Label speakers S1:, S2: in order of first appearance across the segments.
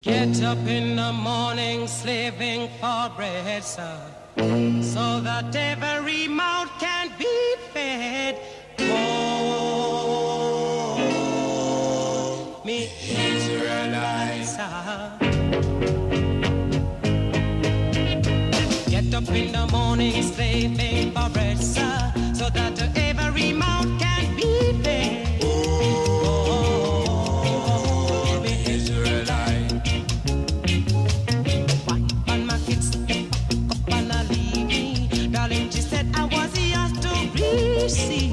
S1: Get up in the morning, slaving for bread, sir, so that every mouth can be fed. Oh, me Israelites, get up in the morning, slaving for bread, sir, so that every mouth can be fed. See,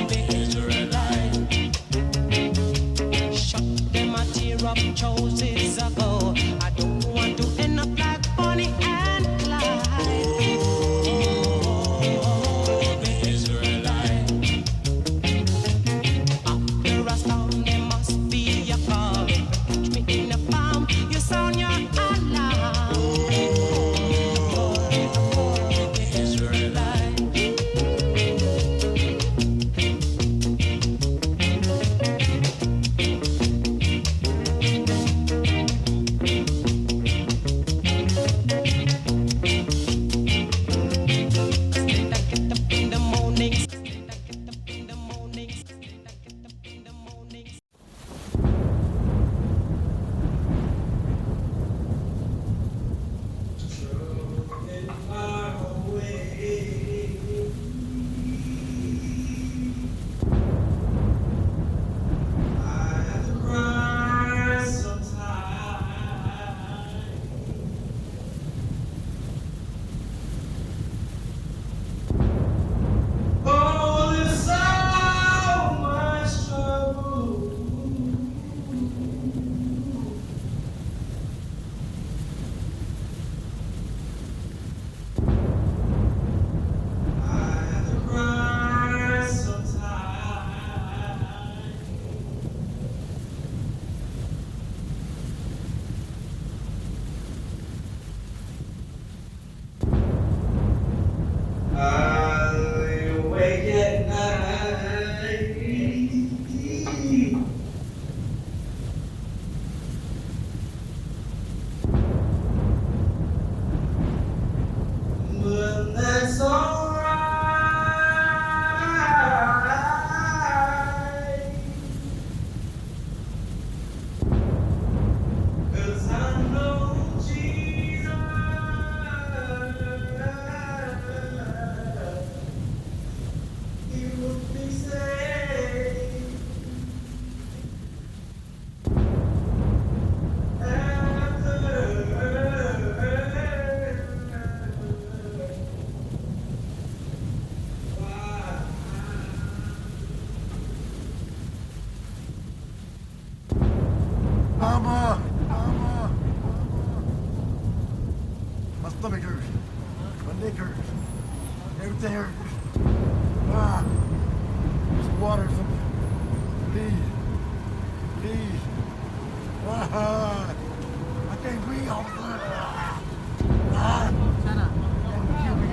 S1: the Israelite shut them a tear up choices ago. I don't want to end up like Bonnie and Clyde. The Israelite after a storm there must be a calm. Catch me in a farm, you sound your alarm.
S2: My stomach hurts. My neck hurts. Everything hurts. Some water or something. Please. Please. I can't breathe all the time. Shut up. They gonna kill me.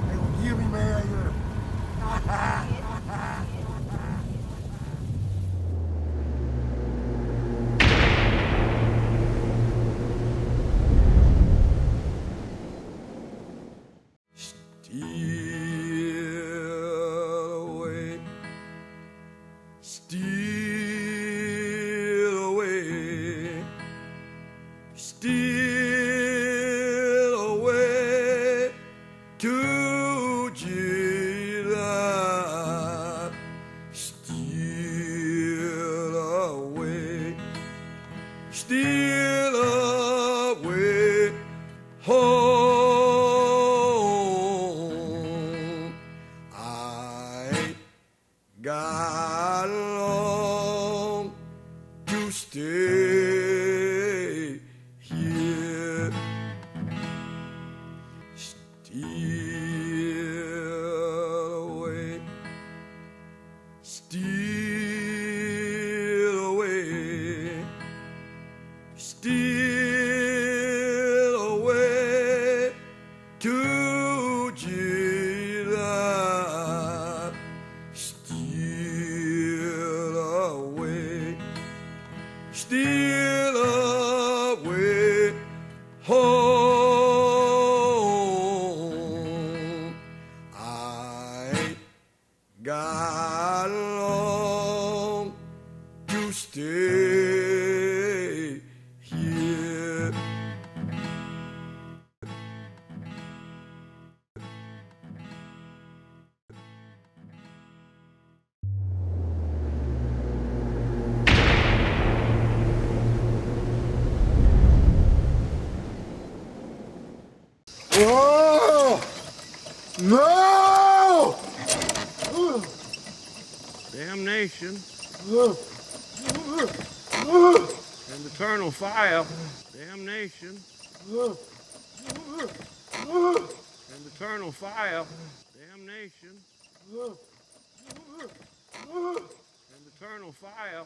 S2: They gonna kill me, man.
S3: still away home. I ain't got long to stay here.
S2: Oh! No!
S3: Damnation and eternal fire. Damnation and eternal fire. Damnation and eternal fire.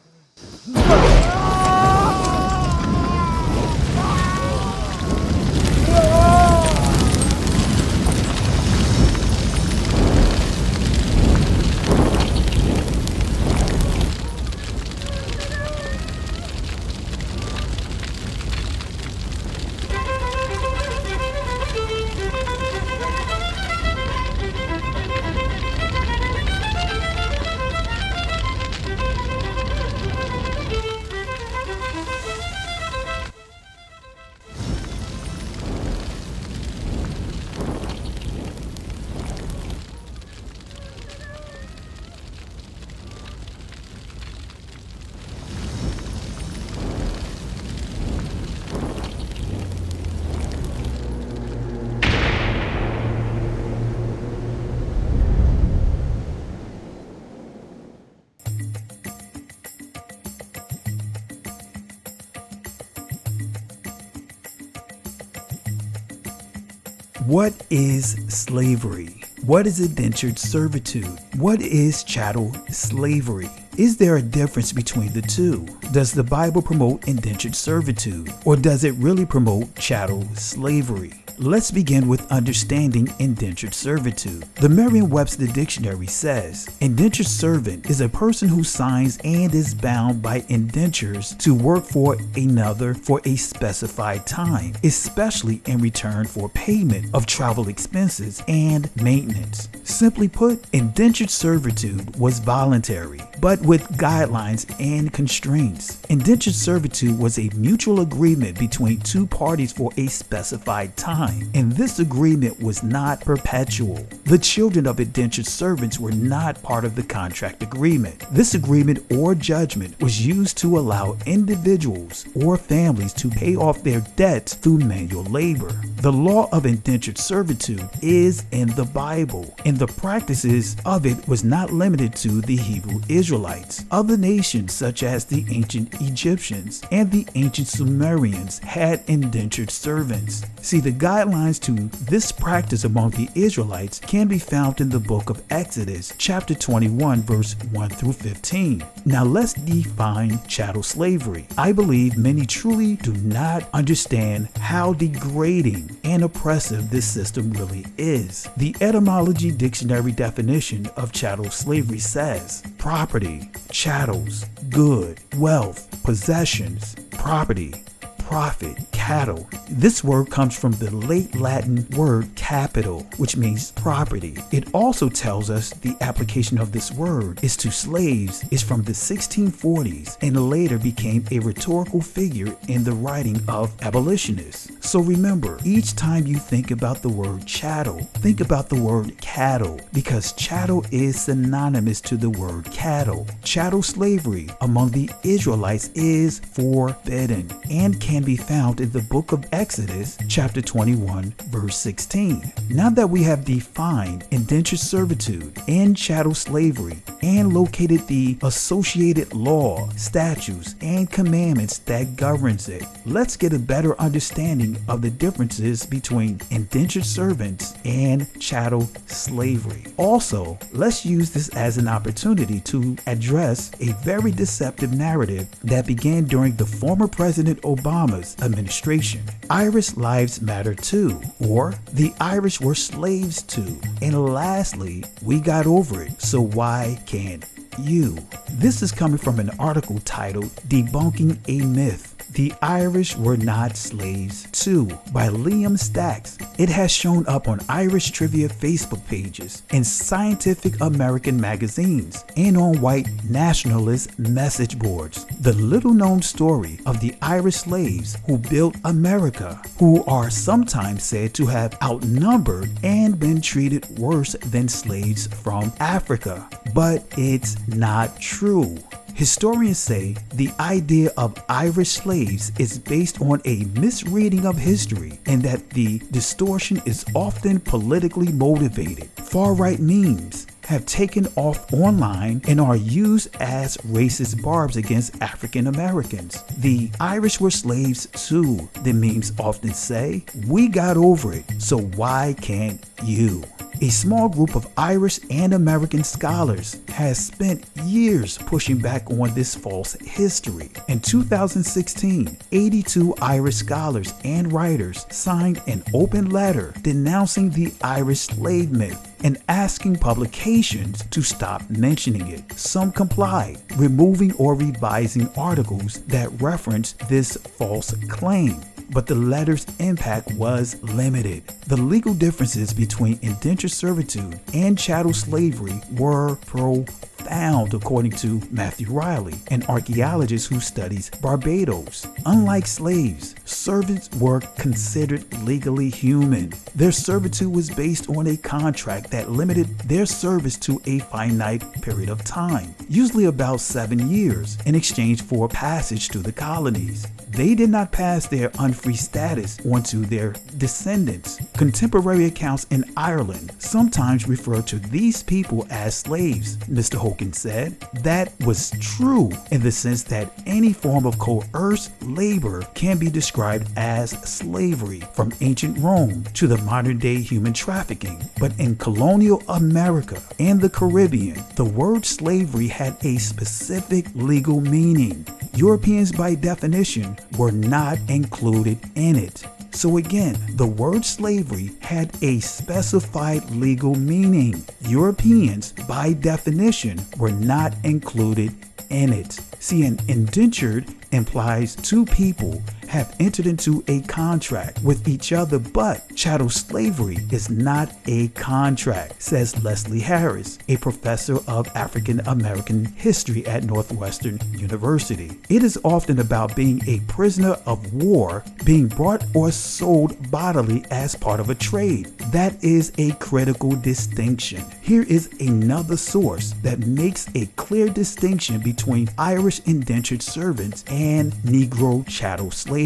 S4: What is slavery? What is indentured servitude? What is chattel slavery? Is there a difference between the two? Does the Bible promote indentured servitude, or does it really promote chattel slavery? Let's begin with understanding indentured servitude. The Merriam-Webster Dictionary says, indentured servant is a person who signs and is bound by indentures to work for another for a specified time, especially in return for payment of travel expenses and maintenance. Simply put, indentured servitude was voluntary, but with guidelines and constraints. Indentured servitude was a mutual agreement between two parties for a specified time, and this agreement was not perpetual. The children of indentured servants were not part of the contract agreement. This agreement or judgment was used to allow individuals or families to pay off their debts through manual labor. The law of indentured servitude is in the Bible, and the practices of it was not limited to the Hebrew Israelites. Other nations such as the ancient Egyptians and the ancient Sumerians had indentured servants. See, the guidelines to this practice among the Israelites can be found in the book of Exodus, chapter 21, verse 1 through 15. Now let's define chattel slavery. I believe many truly do not understand how degrading and oppressive this system really is. The etymology dictionary definition of chattel slavery says, property, chattels, good, wealth, possessions, property, profit, cattle. This word comes from the late Latin word capital, which means property. It also tells us the application of this word is to slaves is from the 1640s and later became a rhetorical figure in the writing of abolitionists. So remember, each time you think about the word chattel, think about the word cattle, because chattel is synonymous to the word cattle. Chattel slavery among the Israelites is forbidden and can be found in the book of Exodus, chapter 21, verse 16. Now that we have defined indentured servitude and chattel slavery and located the associated law, statutes, and commandments that governs it, let's get a better understanding of the differences between indentured servants and chattel slavery. Also, let's use this as an opportunity to address a very deceptive narrative that began during the former President Obama's administration. Irish lives matter too, or the Irish were slaves too. And lastly, we got over it, so why can't you? This is coming from an article titled Debunking a Myth. The Irish Were Not Slaves Too by Liam Stacks. It has shown up on Irish trivia Facebook pages, in Scientific American magazines, and on white nationalist message boards. The little-known story of the Irish slaves who built America, who are sometimes said to have outnumbered and been treated worse than slaves from Africa. But it's not true. Historians say the idea of Irish slaves is based on a misreading of history and that the distortion is often politically motivated. Far-right memes have taken off online and are used as racist barbs against African Americans. The Irish were slaves too, the memes often say. We got over it, so why can't you? A small group of Irish and American scholars has spent years pushing back on this false history. In 2016, 82 Irish scholars and writers signed an open letter denouncing the Irish slave myth and asking publications to stop mentioning it. Some complied, removing or revising articles that reference this false claim. But the letter's impact was limited. The legal differences between indentured servitude and chattel slavery were profound, according to Matthew Riley, an archaeologist who studies Barbados. Unlike slaves, servants were considered legally human. Their servitude was based on a contract that limited their service to a finite period of time, usually about 7 years, in exchange for passage to the colonies. They did not pass their unfree status onto their descendants. Contemporary accounts in Ireland sometimes refer to these people as slaves, Mr. Hogan said. That was true in the sense that any form of coerced labor can be described as slavery, from ancient Rome to the modern day human trafficking. But in colonial America and the Caribbean, the word slavery had a specific legal meaning. Europeans, by definition, were not included in it. So again, the word slavery had a specified legal meaning. Europeans, by definition, were not included in it. See, an indentured implies two people have entered into a contract with each other, but chattel slavery is not a contract, says Leslie Harris, a professor of African American history at Northwestern University. It is often about being a prisoner of war, being bought or sold bodily as part of a trade. That is a critical distinction. Here is another source that makes a clear distinction between Irish indentured servants and Negro chattel slavery.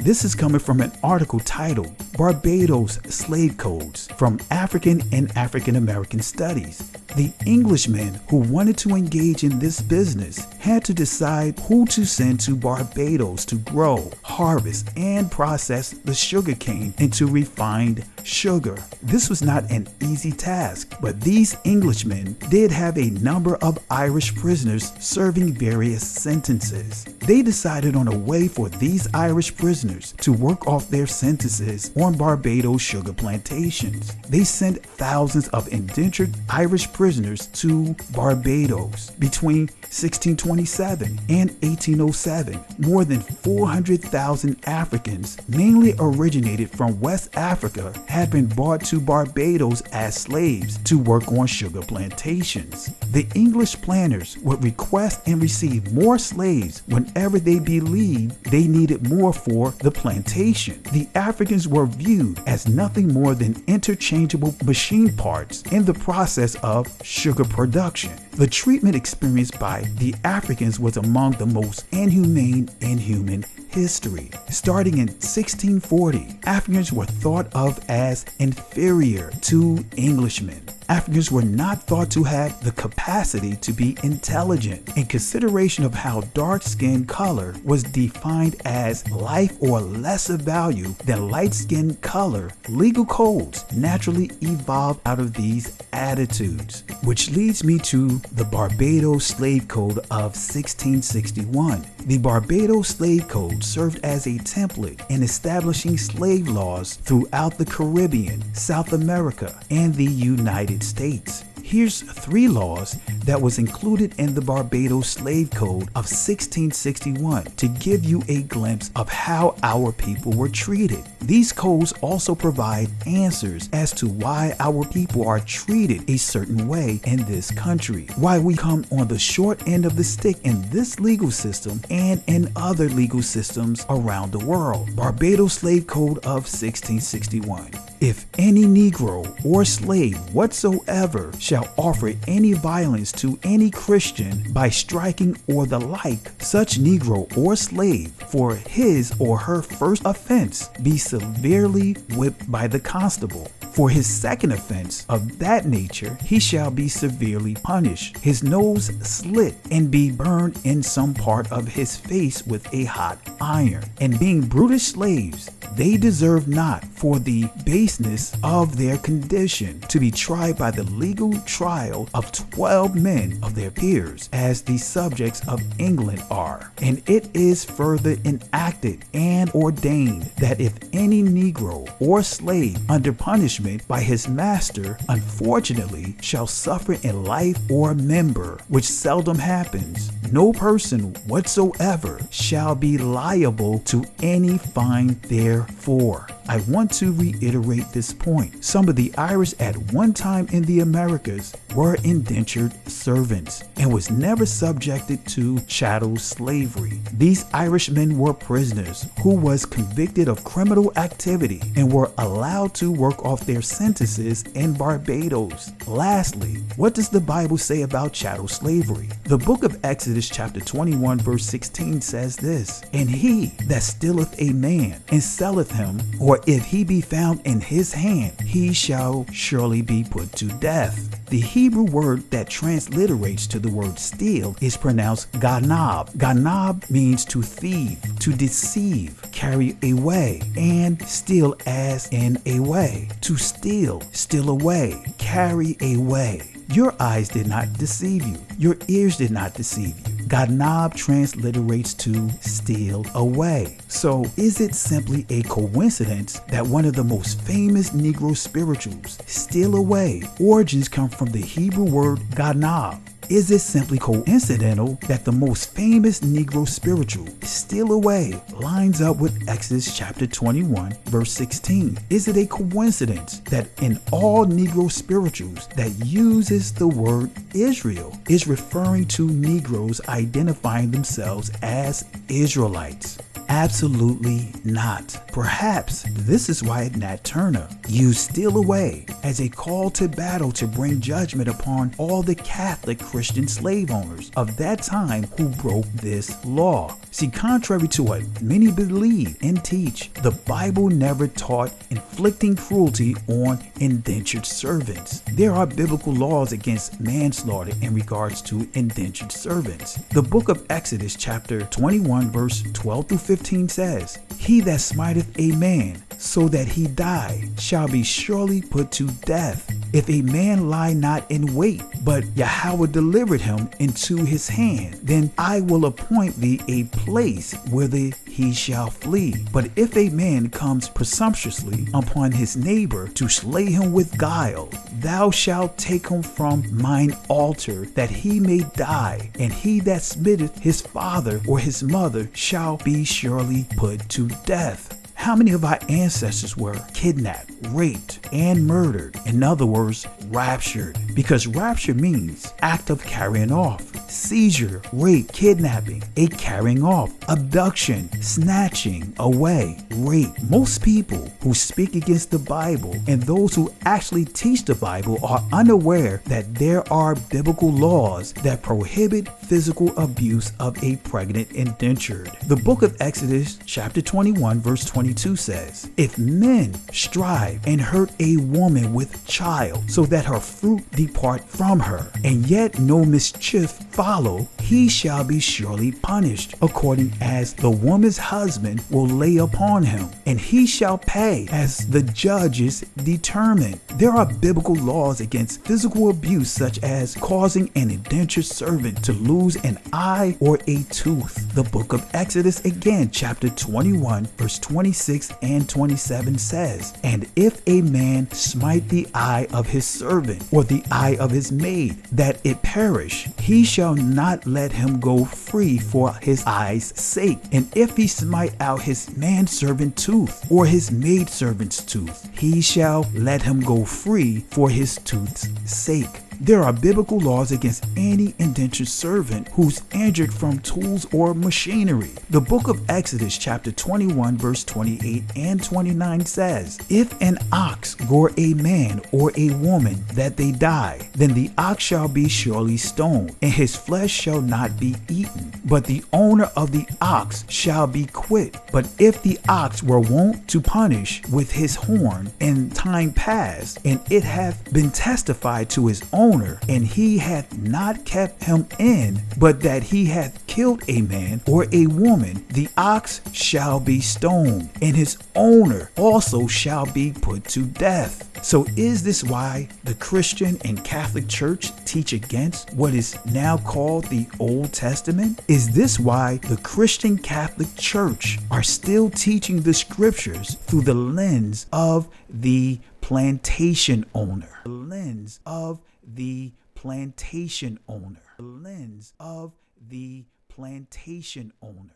S4: This is coming from an article titled Barbados Slave Codes from African and African American Studies. The Englishmen who wanted to engage in this business had to decide who to send to Barbados to grow, harvest, and process the sugar cane into refined sugar. This was not an easy task, but these Englishmen did have a number of Irish prisoners serving various sentences. They decided on a way for these Irish prisoners to work off their sentences on Barbados sugar plantations. They sent thousands of indentured Irish prisoners to Barbados. Between 1627 and 1807, more than 400,000 Africans, mainly originated from West Africa, had been brought to Barbados as slaves to work on sugar plantations. The English planters would request and receive more slaves whenever they believed they needed more for the plantation. The Africans were viewed as nothing more than interchangeable machine parts in the process of sugar production. The treatment experienced by the Africans was among the most inhumane in human history. Starting in 1640, Africans were thought of as inferior to Englishmen. Africans were not thought to have the capacity to be intelligent. In consideration of how dark skin color was defined as life or lesser value than light skin color, legal codes naturally evolved out of these attitudes. Which leads me to the Barbados Slave Code of 1661. The Barbados Slave Code served as a template in establishing slave laws throughout the Caribbean, South America, and the United States. Here's 3 laws that was included in the Barbados Slave Code of 1661 to give you a glimpse of how our people were treated. These codes also provide answers as to why our people are treated a certain way in this country, why we come on the short end of the stick in this legal system and in other legal systems around the world. Barbados Slave Code of 1661. If any Negro or slave whatsoever shall offer any violence to any Christian by striking or the like, such Negro or slave for his or her first offense be severely whipped by the constable. For his second offense of that nature, he shall be severely punished, his nose slit, and be burned in some part of his face with a hot iron. And being brutish slaves, they deserve not, for the baseness of their condition, to be tried by the legal trial of 12 men of their peers, as the subjects of England are. And it is further enacted and ordained that if any Negro or slave under punishment by his master unfortunately shall suffer in life or member, which seldom happens, no person whatsoever shall be liable to any fine therefor. I want to reiterate this point. Some of the Irish at one time in the Americas were indentured servants and was never subjected to chattel slavery. These Irishmen were prisoners who was convicted of criminal activity and were allowed to work off their sentences in Barbados. Lastly, what does the Bible say about chattel slavery? The book of Exodus chapter 21 verse 16 says this, "And he that stealeth a man and selleth him, or if he be found in his hand, he shall surely be put to death." The Hebrew word that transliterates to the word steal is pronounced ganab. Ganab means to thieve, to deceive, carry away, and steal as in away. To steal, steal away, carry away. Your eyes did not deceive you. Your ears did not deceive you. Ganab transliterates to steal away. So is it simply a coincidence that one of the most famous Negro spirituals, steal away, origins come from the Hebrew word ganab? Is it simply coincidental that the most famous Negro spiritual, steal away, lines up with Exodus chapter 21 verse 16? Is it a coincidence that in all Negro spirituals that uses the word Israel is referring to Negroes identifying themselves as Israelites? Absolutely not. Perhaps this is why Nat Turner used steal away as a call to battle to bring judgment upon all the Catholic Christian slave owners of that time who broke this law. See, contrary to what many believe and teach, the Bible never taught inflicting cruelty on indentured servants. There are biblical laws against manslaughter in regards to indentured servants. The book of Exodus chapter 21 verse 12 through 15 says, "He that smiteth a man so that he die shall be surely put to death. If a man lie not in wait, but Yahweh delivered him into his hand, then I will appoint thee a place whither he shall flee. But if a man comes presumptuously upon his neighbor to slay him with guile, thou shalt take him from mine altar, that he may die, and he that smitteth his father or his mother shall be surely put to death." How many of our ancestors were kidnapped, raped, and murdered? In other words, raptured. Because rapture means act of carrying off. Seizure, rape, kidnapping, a carrying off, abduction, snatching away, rape. Most people who speak against the Bible and those who actually teach the Bible are unaware that there are biblical laws that prohibit physical abuse of a pregnant indentured. The book of Exodus chapter 21 verse 22 says, "If men strive and hurt a woman with child, so that her fruit depart from her, and yet no mischief follow, he shall be surely punished, according as the woman's husband will lay upon him, and he shall pay as the judges determine. There are biblical laws against physical abuse, such as causing an indentured servant to lose an eye or a tooth. The book of Exodus, again, chapter 21, verse 26 and 27 says, "And if a man smite the eye of his servant or the eye of his maid, that it perish, he shall not let him go free for his eye's sake. And if he smite out his manservant tooth or his maidservant's tooth, he shall let him go free for his tooth's sake." There are biblical laws against any indentured servant who's injured from tools or machinery. The book of Exodus chapter 21 verse 28 and 29 says, "If an ox gore a man or a woman that they die, then the ox shall be surely stoned, and his flesh shall not be eaten, but the owner of the ox shall be quit. But if the ox were wont to punish with his horn in time past, and it hath been testified to his owner, and he hath not kept him in, but that he hath killed a man or a woman, the ox shall be stoned, and his owner also shall be put to death." So is this why the Christian and Catholic Church teach against what is now called the Old Testament? Is this why the Christian Catholic Church are still teaching the scriptures through the lens of the plantation owner? The lens of the plantation owner. The lens of the plantation owner.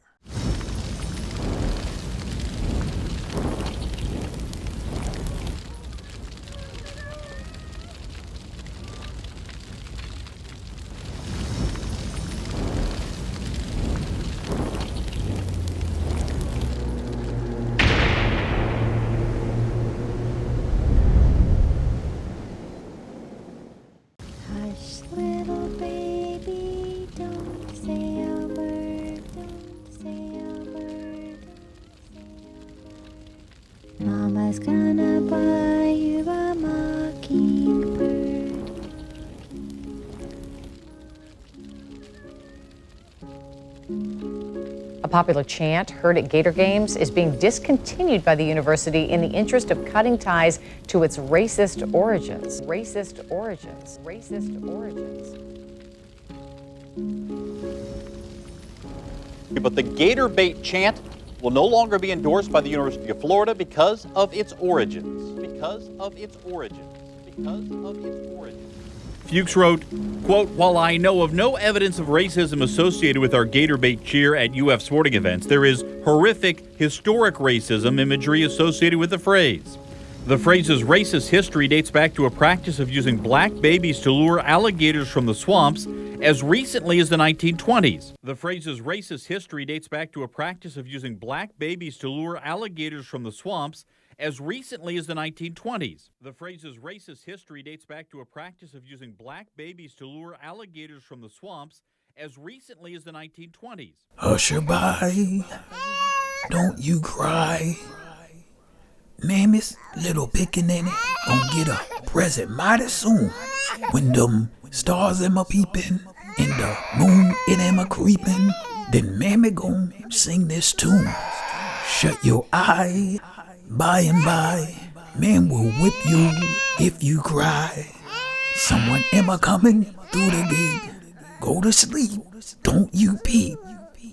S5: Mama's gonna buy you a mockingbird.
S6: A popular chant heard at Gator Games is being discontinued by the university in the interest of cutting ties to its racist origins. Racist origins. Racist origins.
S7: But the Gator bait chant will no longer be endorsed by the University of Florida because of its origins. Because of its origins. Because of its origins.
S8: Fuchs wrote, quote, "While I know of no evidence of racism associated with our Gator bait cheer at UF sporting events, there is horrific historic racism imagery associated with the phrase. The phrase's racist history dates back to a practice of using black babies to lure alligators from the swamps as recently as the 1920s. The phrase's racist history dates back to a practice of using black babies to lure alligators from the swamps as recently as the 1920s. The phrase's racist history dates back to a practice of using black babies to lure alligators from the swamps as recently as the 1920s.
S4: Hushabye, don't you cry. Mammy's little pickaninny gon' get a present mighty soon. When them stars am a peeping and the moon it am a creeping, then mammy gon' sing this tune. Shut your eye, by and by, man will whip you if you cry. Someone am a coming through the gate. Go to sleep, don't you peep.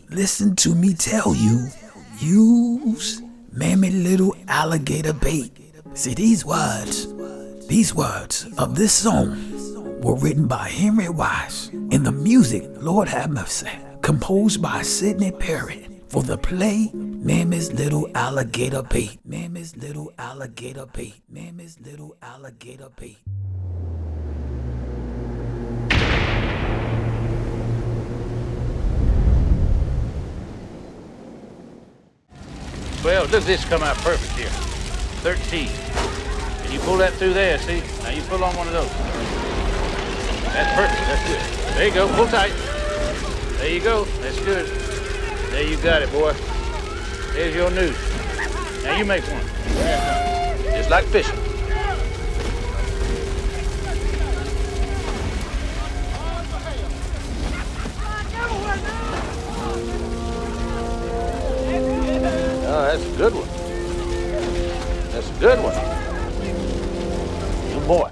S4: Listen to me tell you, use mammy little alligator bait. See, these words of this song were written by Henry Wise, and the music, Lord have mercy, composed by Sidney Perry for the play Mammy's Little Alligator Bait. Mammy's Little Alligator Bait. Mammy's Little Alligator Bait.
S9: Well, does this come out perfect here? 13. And you pull that through there, see? Now you pull on one of those. That's perfect, that's good. There you go, pull tight. There you go, that's good. There you got it, boy. There's your noose. Now you make one. Just like fishing. that's a good one. That's a good one. Good boy.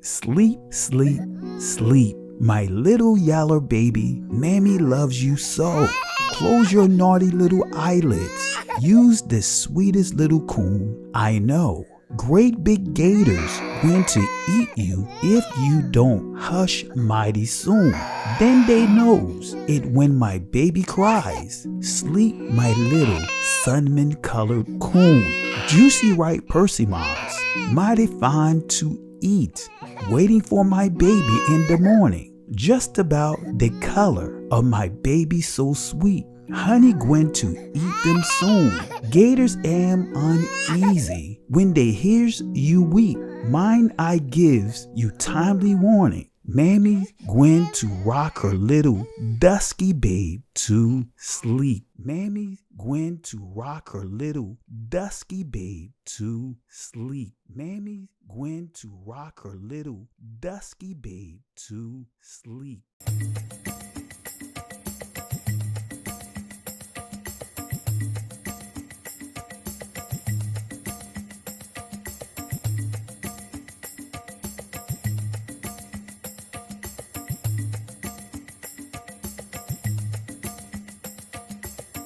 S4: Sleep, sleep, sleep. My little yaller baby, Mammy loves you so. Close your naughty little eyelids. Use the sweetest little coon I know. Great big gators going to eat you if you don't hush mighty soon. Then they knows it when my baby cries. Sleep, my little sunman colored coon. Juicy ripe persimmons, mighty fine to eat. Waiting for my baby in the morning. Just about the color of my baby so sweet. Honey gwine to eat them soon. Gators am uneasy when they hears you weep. Mine I gives you timely warning. Mammy gwine to rock her little dusky babe to sleep. Mammy gwine to rock her little dusky babe to sleep. Mammy gwine to rock her little dusky babe to sleep.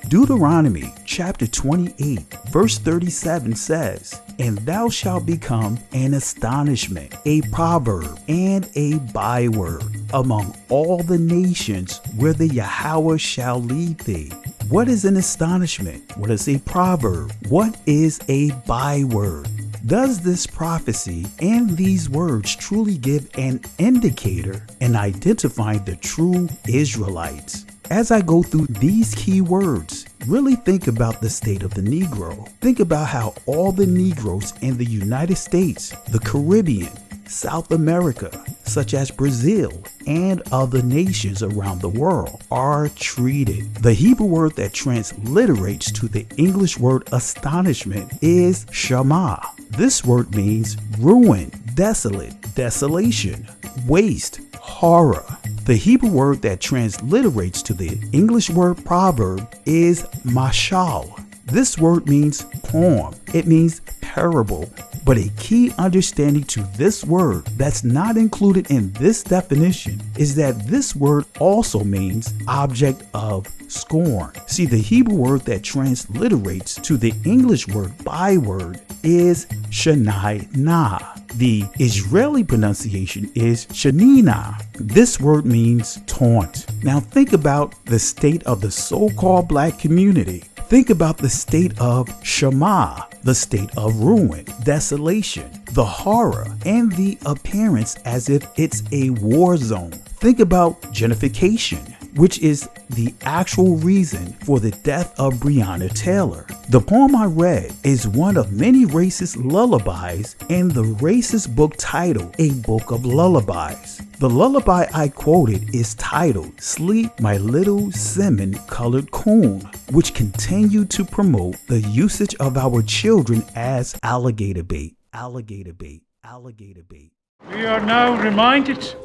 S4: Deuteronomy chapter 28 verse 37 says, "And thou shalt become an astonishment, a proverb, and a byword among all the nations where the Yahweh shall lead thee." What is an astonishment? What is a proverb? What is a byword? Does this prophecy and these words truly give an indicator in identifying the true Israelites? As I go through these key words, really think about the state of the Negro. Think about how all the Negroes in the United States, the Caribbean, South America, such as Brazil, and other nations around the world are treated. The Hebrew word that transliterates to the English word astonishment is shama. This word means ruin, desolate, desolation, waste, horror. The Hebrew word that transliterates to the English word proverb is mashal. This word means poem. It means parable. But a key understanding to this word that's not included in this definition is that this word also means object of scorn. See, the Hebrew word that transliterates to the English word byword is shanai na. The Israeli pronunciation is shanina. This word means taunt. Now think about the state of the so-called black community. Think about the state of Shema, the state of ruin, desolation, the horror, and the appearance as if it's a war zone. Think about gentrification, which is the actual reason for the death of Breonna Taylor. The poem I read is one of many racist lullabies in the racist book titled A Book of Lullabies. The lullaby I quoted is titled Sleep My Little Cinnamon-Colored Coon, which continued to promote the usage of our children as alligator bait, alligator bait, alligator bait.
S2: We are now reminded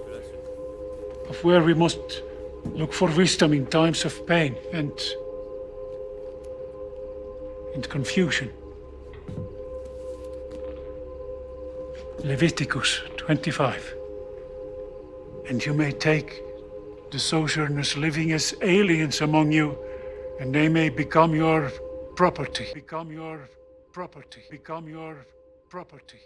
S2: of where we must look for wisdom in times of pain and confusion. Leviticus 25. And you may take the sojourners living as aliens among you, and they may become your property. Become your property. Become your property.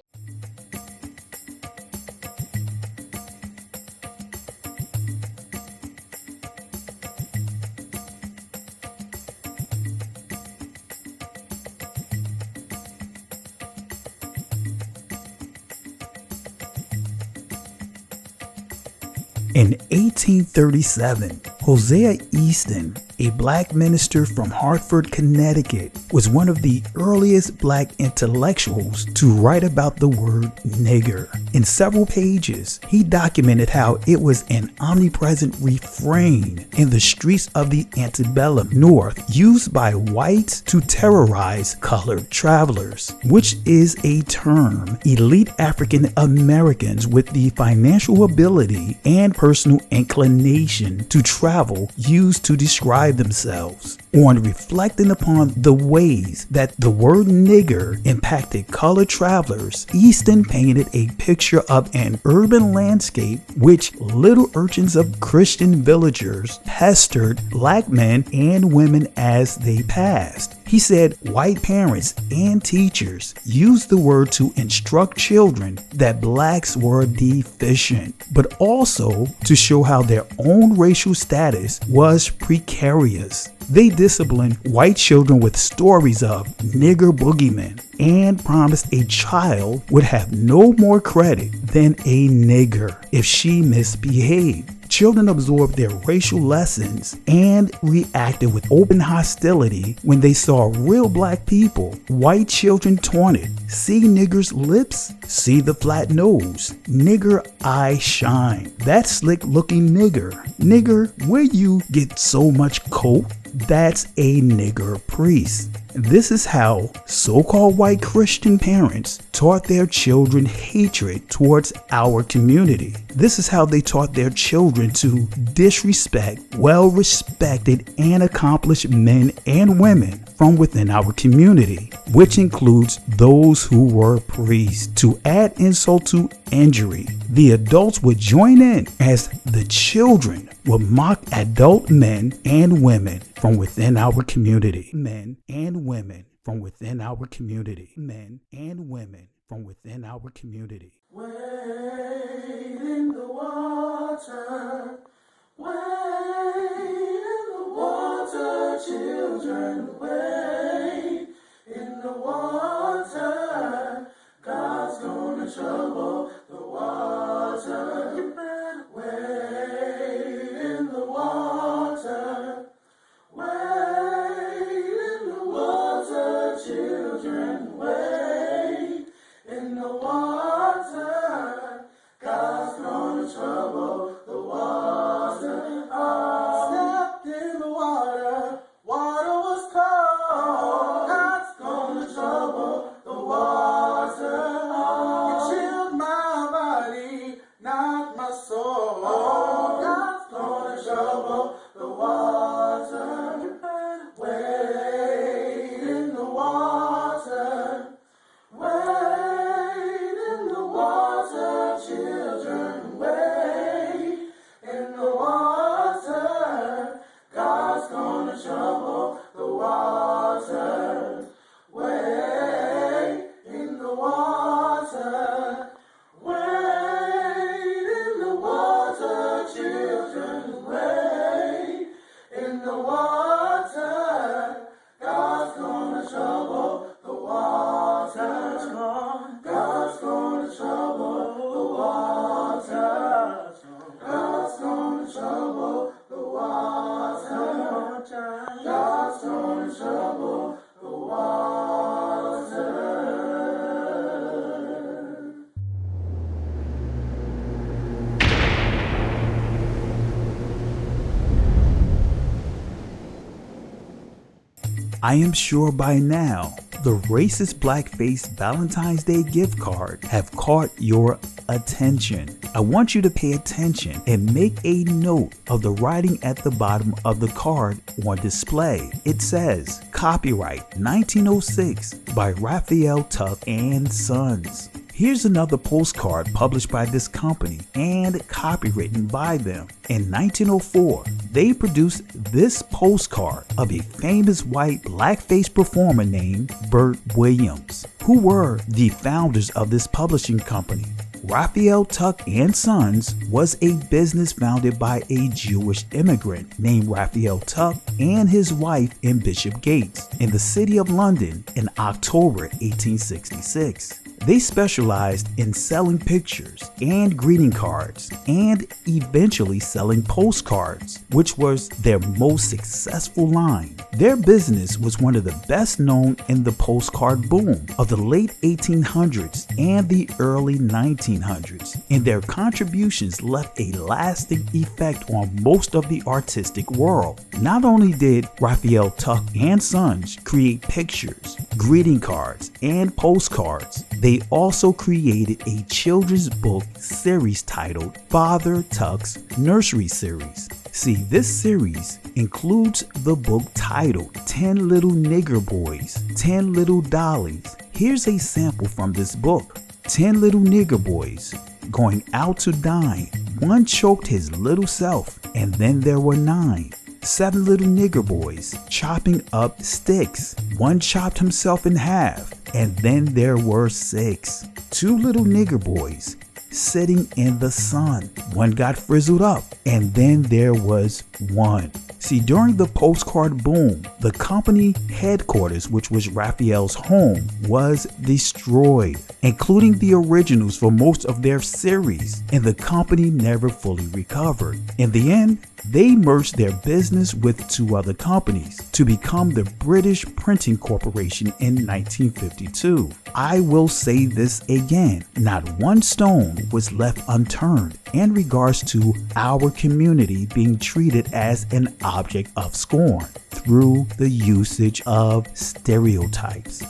S4: In 1837, Hosea Easton a black minister from Hartford, Connecticut, was one of the earliest black intellectuals to write about the word nigger. In several pages, he documented how it was an omnipresent refrain in the streets of the antebellum North, used by whites to terrorize colored travelers, which is a term elite African Americans with the financial ability and personal inclination to travel used to describe themselves. On reflecting upon the ways that the word nigger impacted colored travelers, Easton painted a picture of an urban landscape which little urchins of Christian villagers pestered black men and women as they passed. He said white parents and teachers used the word to instruct children that blacks were deficient, but also to show how their own racial status was precarious. They disciplined white children with stories of nigger boogeymen and promised a child would have no more credit than a nigger if she misbehaved. Children absorbed their racial lessons and reacted with open hostility when they saw real black people. White children taunted, "See nigger's lips? See the flat nose. Nigger eye shine. That slick looking nigger. Nigger, where you get so much coat? That's a nigger priest." This is how so-called white Christian parents taught their children hatred towards our community. This is how they taught their children to disrespect well-respected and accomplished men and women from within our community, which includes those who were priests. To add insult to injury, the adults would join in as the children would mock adult men and women from within our community. Men and women from within our community. Men and women from within our community.
S10: Wade in the water, wade in the water, children, wade in the water. God's gonna trouble the water. You better wade in the water, wade in the water, children, wade in the water. God's gonna trouble the water. Oh, stepped in the water, water was cold. God's gonna trouble the water. Oh, you chilled my body, not my soul. Oh, God's gonna trouble the water. You better wade in the water, wade in the water, children, wade in the water. God's gonna trouble the water. Wade in the water, wade in the water, children, wade in the water. God's gonna trouble the water. God's gonna trouble the water. God's gonna trouble the water. God's gonna trouble the water.
S4: I am sure by now the racist blackface Valentine's Day gift card have caught your attention. I want you to pay attention and make a note of the writing at the bottom of the card on display. It says, copyright 1906 by Raphael Tuck and Sons. Here's another postcard published by this company and copywritten by them. In 1904, they produced this postcard of a famous white blackface performer named Bert Williams, who were the founders of this publishing company. Raphael Tuck and Sons was a business founded by a Jewish immigrant named Raphael Tuck and his wife in Bishop Gates in the city of London in October 1866. They specialized in selling pictures and greeting cards and eventually selling postcards, which was their most successful line. Their business was one of the best known in the postcard boom of the late 1800s and the early 1900s, and their contributions left a lasting effect on most of the artistic world. Not only did Raphael Tuck and Sons create pictures, greeting cards, and postcards, they also created a children's book series titled Father Tuck's Nursery Series. See, this series includes the book titled 10 Little Nigger Boys, 10 Little Dollies. Here's a sample from this book. 10 little nigger boys going out to dine. One choked his little self, and then there were 9. 7 little nigger boys chopping up sticks. One chopped himself in half, and then there were 6. 2 little nigger boys sitting in the sun. One got frizzled up, and then there was 1. See, during the postcard boom, the company headquarters, which was Raphael's home, was destroyed, including the originals for most of their series, and the company never fully recovered. In the end, they merged their business with 2 other companies to become the British Printing Corporation in 1952. I will say this again, not one stone was left unturned in regards to our community being treated as an object of scorn through the usage of stereotypes.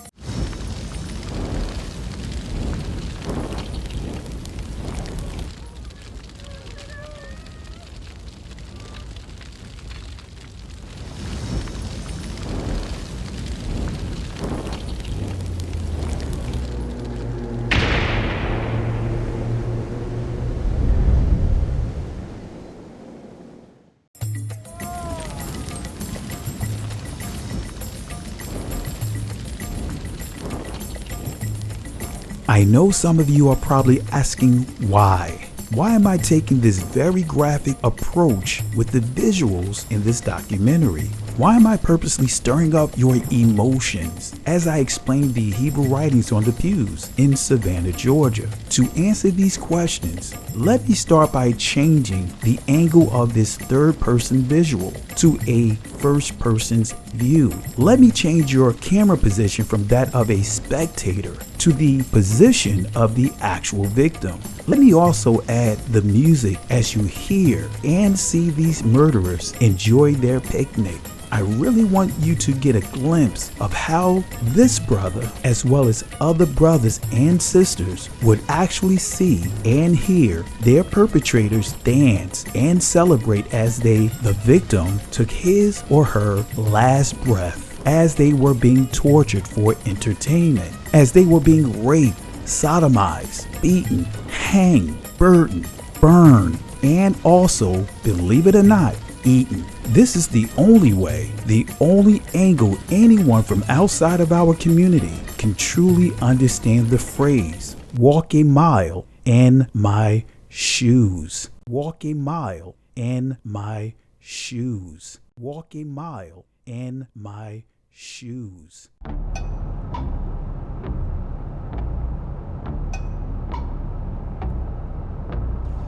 S4: I know some of you are probably asking why. Why am I taking this very graphic approach with the visuals in this documentary? Why am I purposely stirring up your emotions as I explain the Hebrew writings on the pews in Savannah, Georgia? To answer these questions, let me start by changing the angle of this third-person visual to a first-person's view. Let me change your camera position from that of a spectator to the position of the actual victim. Let me also add the music as you hear and see these murderers enjoy their picnic. I really want you to get a glimpse of how this brother, as well as other brothers and sisters, would actually see and hear their perpetrators dance and celebrate as the victim, took his or her last breath, as they were being tortured for entertainment, as they were being raped, sodomized, beaten, hanged, burdened, burned, and also, believe it or not, eaten. This is the only way, the only angle anyone from outside of our community can truly understand the phrase, walk a mile in my shoes. Walk a mile in my shoes. Walk a mile in my shoes.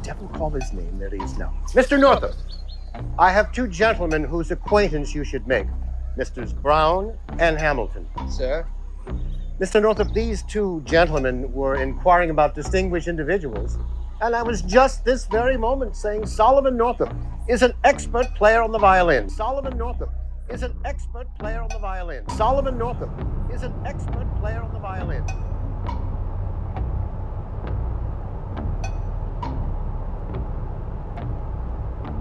S11: Devil call his name that he is now. Mr. Northup, I have 2 gentlemen whose acquaintance you should make. Messrs. Brown and Hamilton. Sir? Mr. Northup, these 2 gentlemen were inquiring about distinguished individuals, and I was just this very moment saying Solomon Northup is an expert player on the violin. Solomon Northup is an expert player on the violin. Solomon Northup is an expert player on the violin.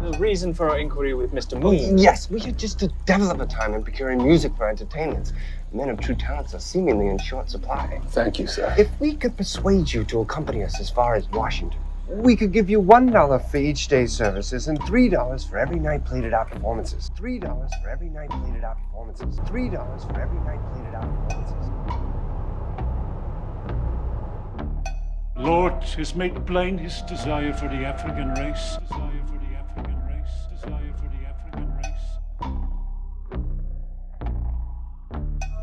S12: The reason for our inquiry with Mr. Moon.
S13: Yes, we are just the devil of a time in procuring music for entertainments. Men of true talents are seemingly in short supply.
S11: Thank you, sir.
S13: If we could persuade you to accompany us as far as Washington, we could give you $1 for each day's services and $3 for every night plated out performances. $3 for every night plated out performances. $3 for every night plated out performances.
S2: The Lord has made plain his desire for the African race.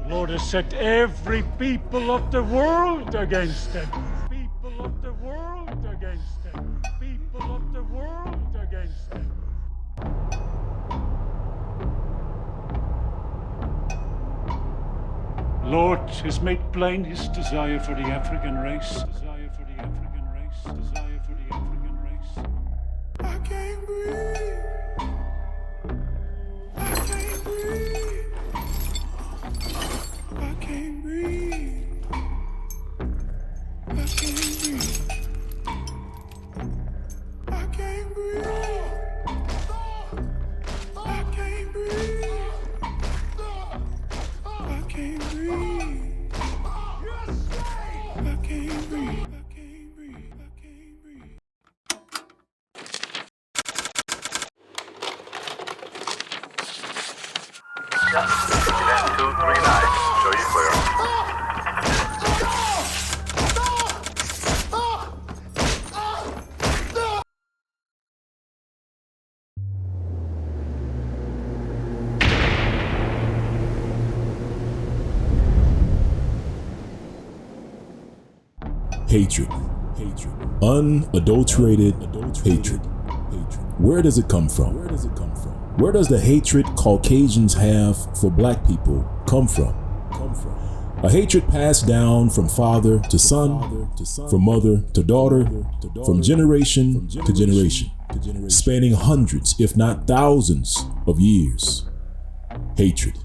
S2: The Lord has set every people of the world against them. People of the world against them. People of the world against them. Lord has made plain his desire for the African race. Desire for the African race. Desire for the African race. I can't breathe. I can't breathe. I can't breathe. I can't breathe. I can't breathe. I can't breathe. I can't breathe. I can't breathe.
S14: Event 239, show you clear.
S15: Hatred. Unadulterated hatred. Where does it come from? Where does the hatred Caucasians have for black people come from? A hatred passed down from father to son, from mother to daughter, from generation to generation, spanning hundreds, if not thousands of years. Hatred.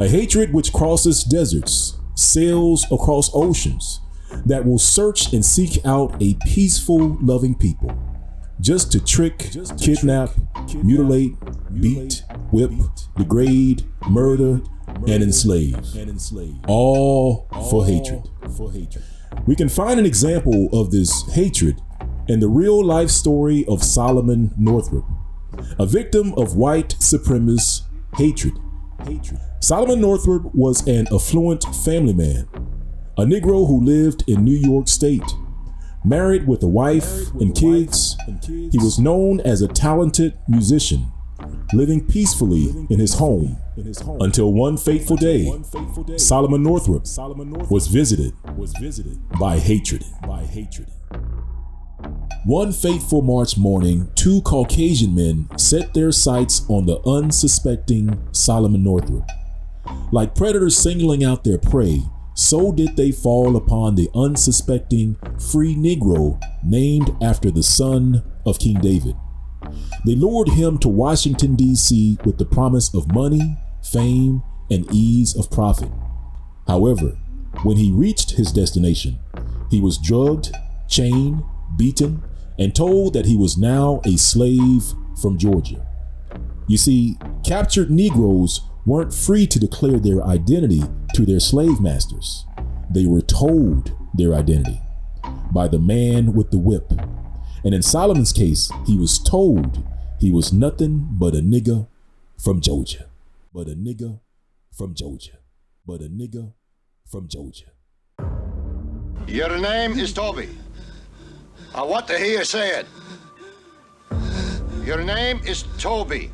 S15: A hatred which crosses deserts, sails across oceans, that will search and seek out a peaceful, loving people, just to trick, kidnap, mutilate, beat, whip, degrade, murder, and enslave. All for hatred. We can find an example of this hatred in the real life story of Solomon Northup, a victim of white supremacist hatred. Solomon Northup was an affluent family man, a Negro who lived in New York State. Married with a wife and kids, he was known as a talented musician, living peacefully in his home until one fateful day, Solomon Northup was visited by hatred. One fateful March morning, two Caucasian men set their sights on the unsuspecting Solomon Northup. Like predators singling out their prey, so did they fall upon the unsuspecting free Negro named after the son of King David. They lured him to Washington, D.C. with the promise of money, fame, and ease of profit. However, when he reached his destination, he was drugged, chained, beaten, and told that he was now a slave from Georgia. You see, captured Negroes weren't free to declare their identity to their slave masters. They were told their identity by the man with the whip. And in Solomon's case, he was told he was nothing but a nigger from Georgia.
S16: Your name is Toby. I want to hear you say it. Your name is Toby.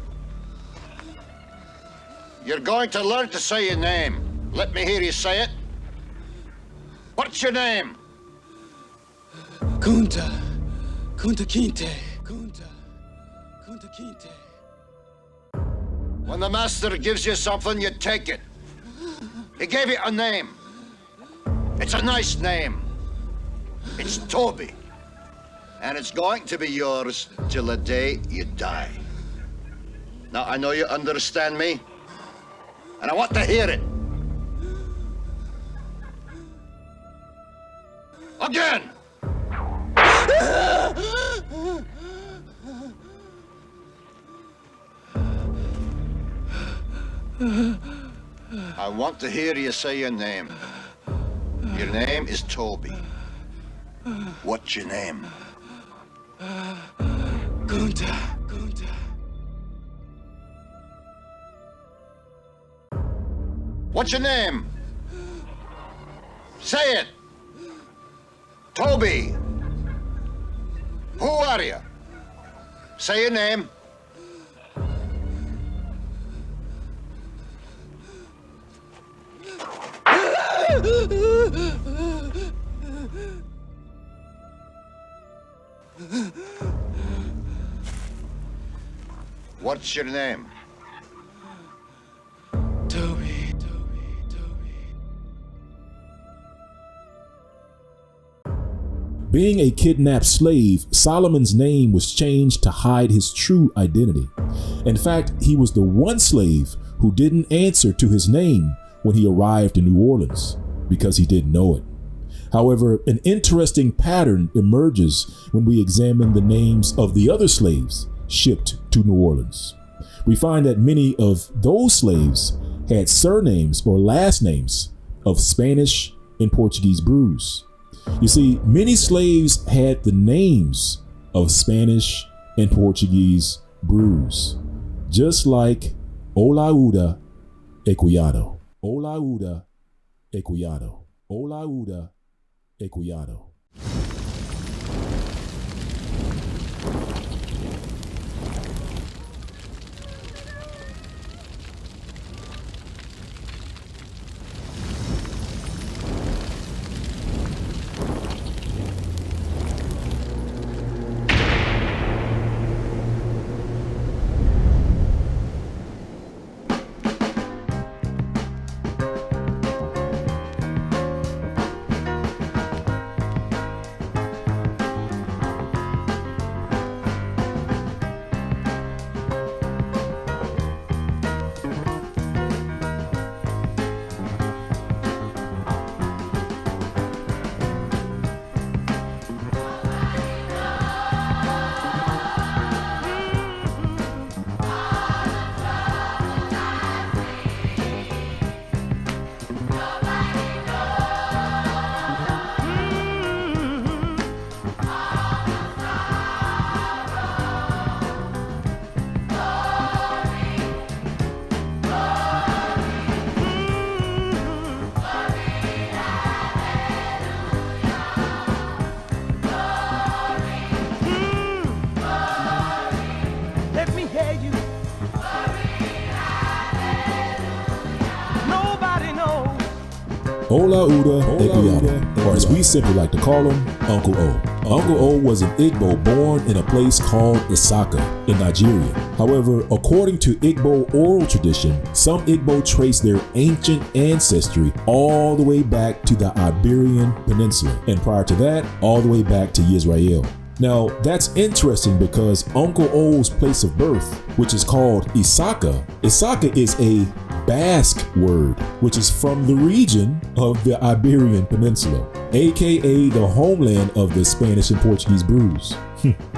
S16: You're going to learn to say your name. Let me hear you say it. What's your name?
S10: Kunta Kinte. Kunta Kinte.
S16: When the master gives you something, you take it. He gave you a name. It's a nice name. It's Toby. And it's going to be yours till the day you die. Now, I know you understand me, and I want to hear it. Again! I want to hear you say your name. Your name is Toby. What's your name?
S10: Kunta.
S16: What's your name? Say it. Toby. Who are you? Say your name. What's your name?
S10: Toby.
S15: Being a kidnapped slave, Solomon's name was changed to hide his true identity. In fact, he was the one slave who didn't answer to his name when he arrived in New Orleans because he didn't know it. However, an interesting pattern emerges when we examine the names of the other slaves shipped to New Orleans. We find that many of those slaves had surnames or last names of Spanish and Portuguese brews. You see, many slaves had the names of Spanish and Portuguese brews, just like Olaudah Equiado. Olaudah Equiado. Olaudah Equiado. Olaudah Equiado, or as we simply like to call him, Uncle O. Uncle O was an Igbo born in a place called Isaka in Nigeria. However, according to Igbo oral tradition, some Igbo trace their ancient ancestry all the way back to the Iberian Peninsula, and prior to that, all the way back to Israel. Now, that's interesting because Uncle O's place of birth, which is called Isaka is a Basque word, which is from the region of the Iberian Peninsula, aka the homeland of the Spanish and Portuguese brews.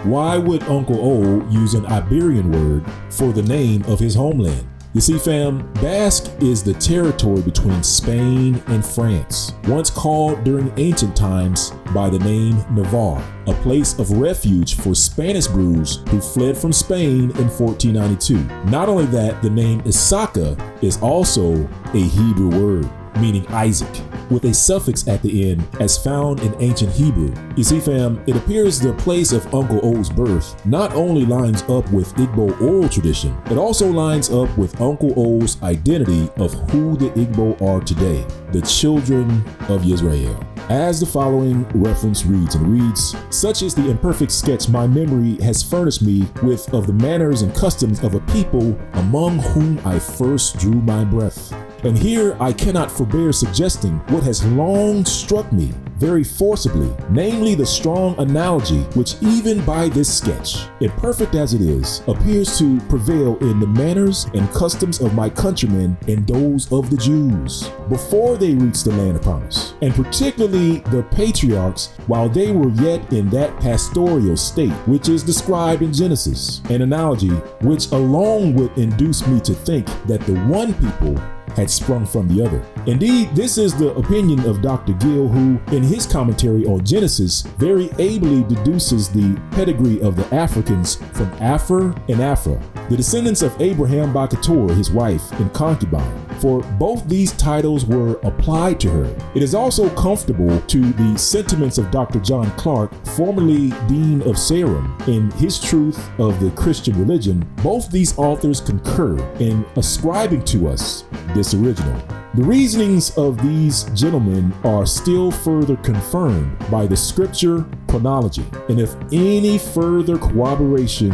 S15: Why would Uncle O use an Iberian word for the name of his homeland? You see, fam, Basque is the territory between Spain and France, once called during ancient times by the name Navarre, a place of refuge for Spanish brews who fled from Spain in 1492. Not only that, the name Isaka is also a Hebrew word, meaning Isaac, with a suffix at the end as found in ancient Hebrew. You see, fam, it appears the place of Uncle O's birth not only lines up with Igbo oral tradition, it also lines up with Uncle O's identity of who the Igbo are today, the children of Israel. As the following reference reads, such is the imperfect sketch my memory has furnished me with of the manners and customs of a people among whom I first drew my breath. And here I cannot forbear suggesting what has long struck me very forcibly, namely the strong analogy which even by this sketch, imperfect as it is, appears to prevail in the manners and customs of my countrymen and those of the Jews before they reached the land of promise, and particularly the patriarchs while they were yet in that pastoral state which is described in Genesis, an analogy which alone would induce me to think that the one people had sprung from the other. Indeed, this is the opinion of Dr. Gill, who, in his commentary on Genesis, very ably deduces the pedigree of the Africans from Aphor and Afra, the descendants of Abraham by Keturah, his wife and concubine, for both these titles were applied to her. It is also comfortable to the sentiments of Dr. John Clark, formerly Dean of Sarum, in his Truth of the Christian Religion. Both these authors concur in ascribing to us this original. The reasonings of these gentlemen are still further confirmed by the scripture chronology, and if any further corroboration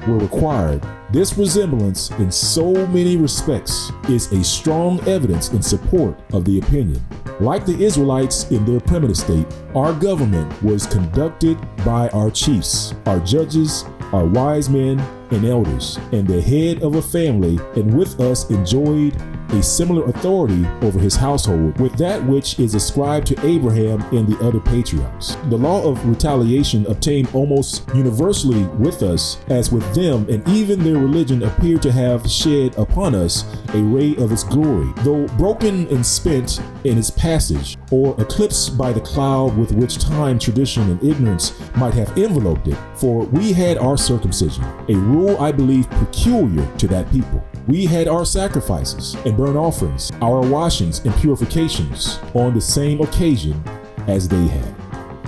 S15: were required, this resemblance in so many respects is a strong evidence in support of the opinion. Like the Israelites in their primitive state, our government was conducted by our chiefs, our judges, our wise men and elders, and the head of a family, and with us enjoyed a similar authority over his household with that which is ascribed to Abraham and the other patriarchs. The law of retaliation obtained almost universally with us as with them, and even their religion appeared to have shed upon us a ray of its glory, though broken and spent in its passage, or eclipsed by the cloud with which time, tradition, and ignorance might have enveloped it. For we had our circumcision, a rule I believe peculiar to that people. We had our sacrifices and burnt offerings, our washings and purifications on the same occasion as they had.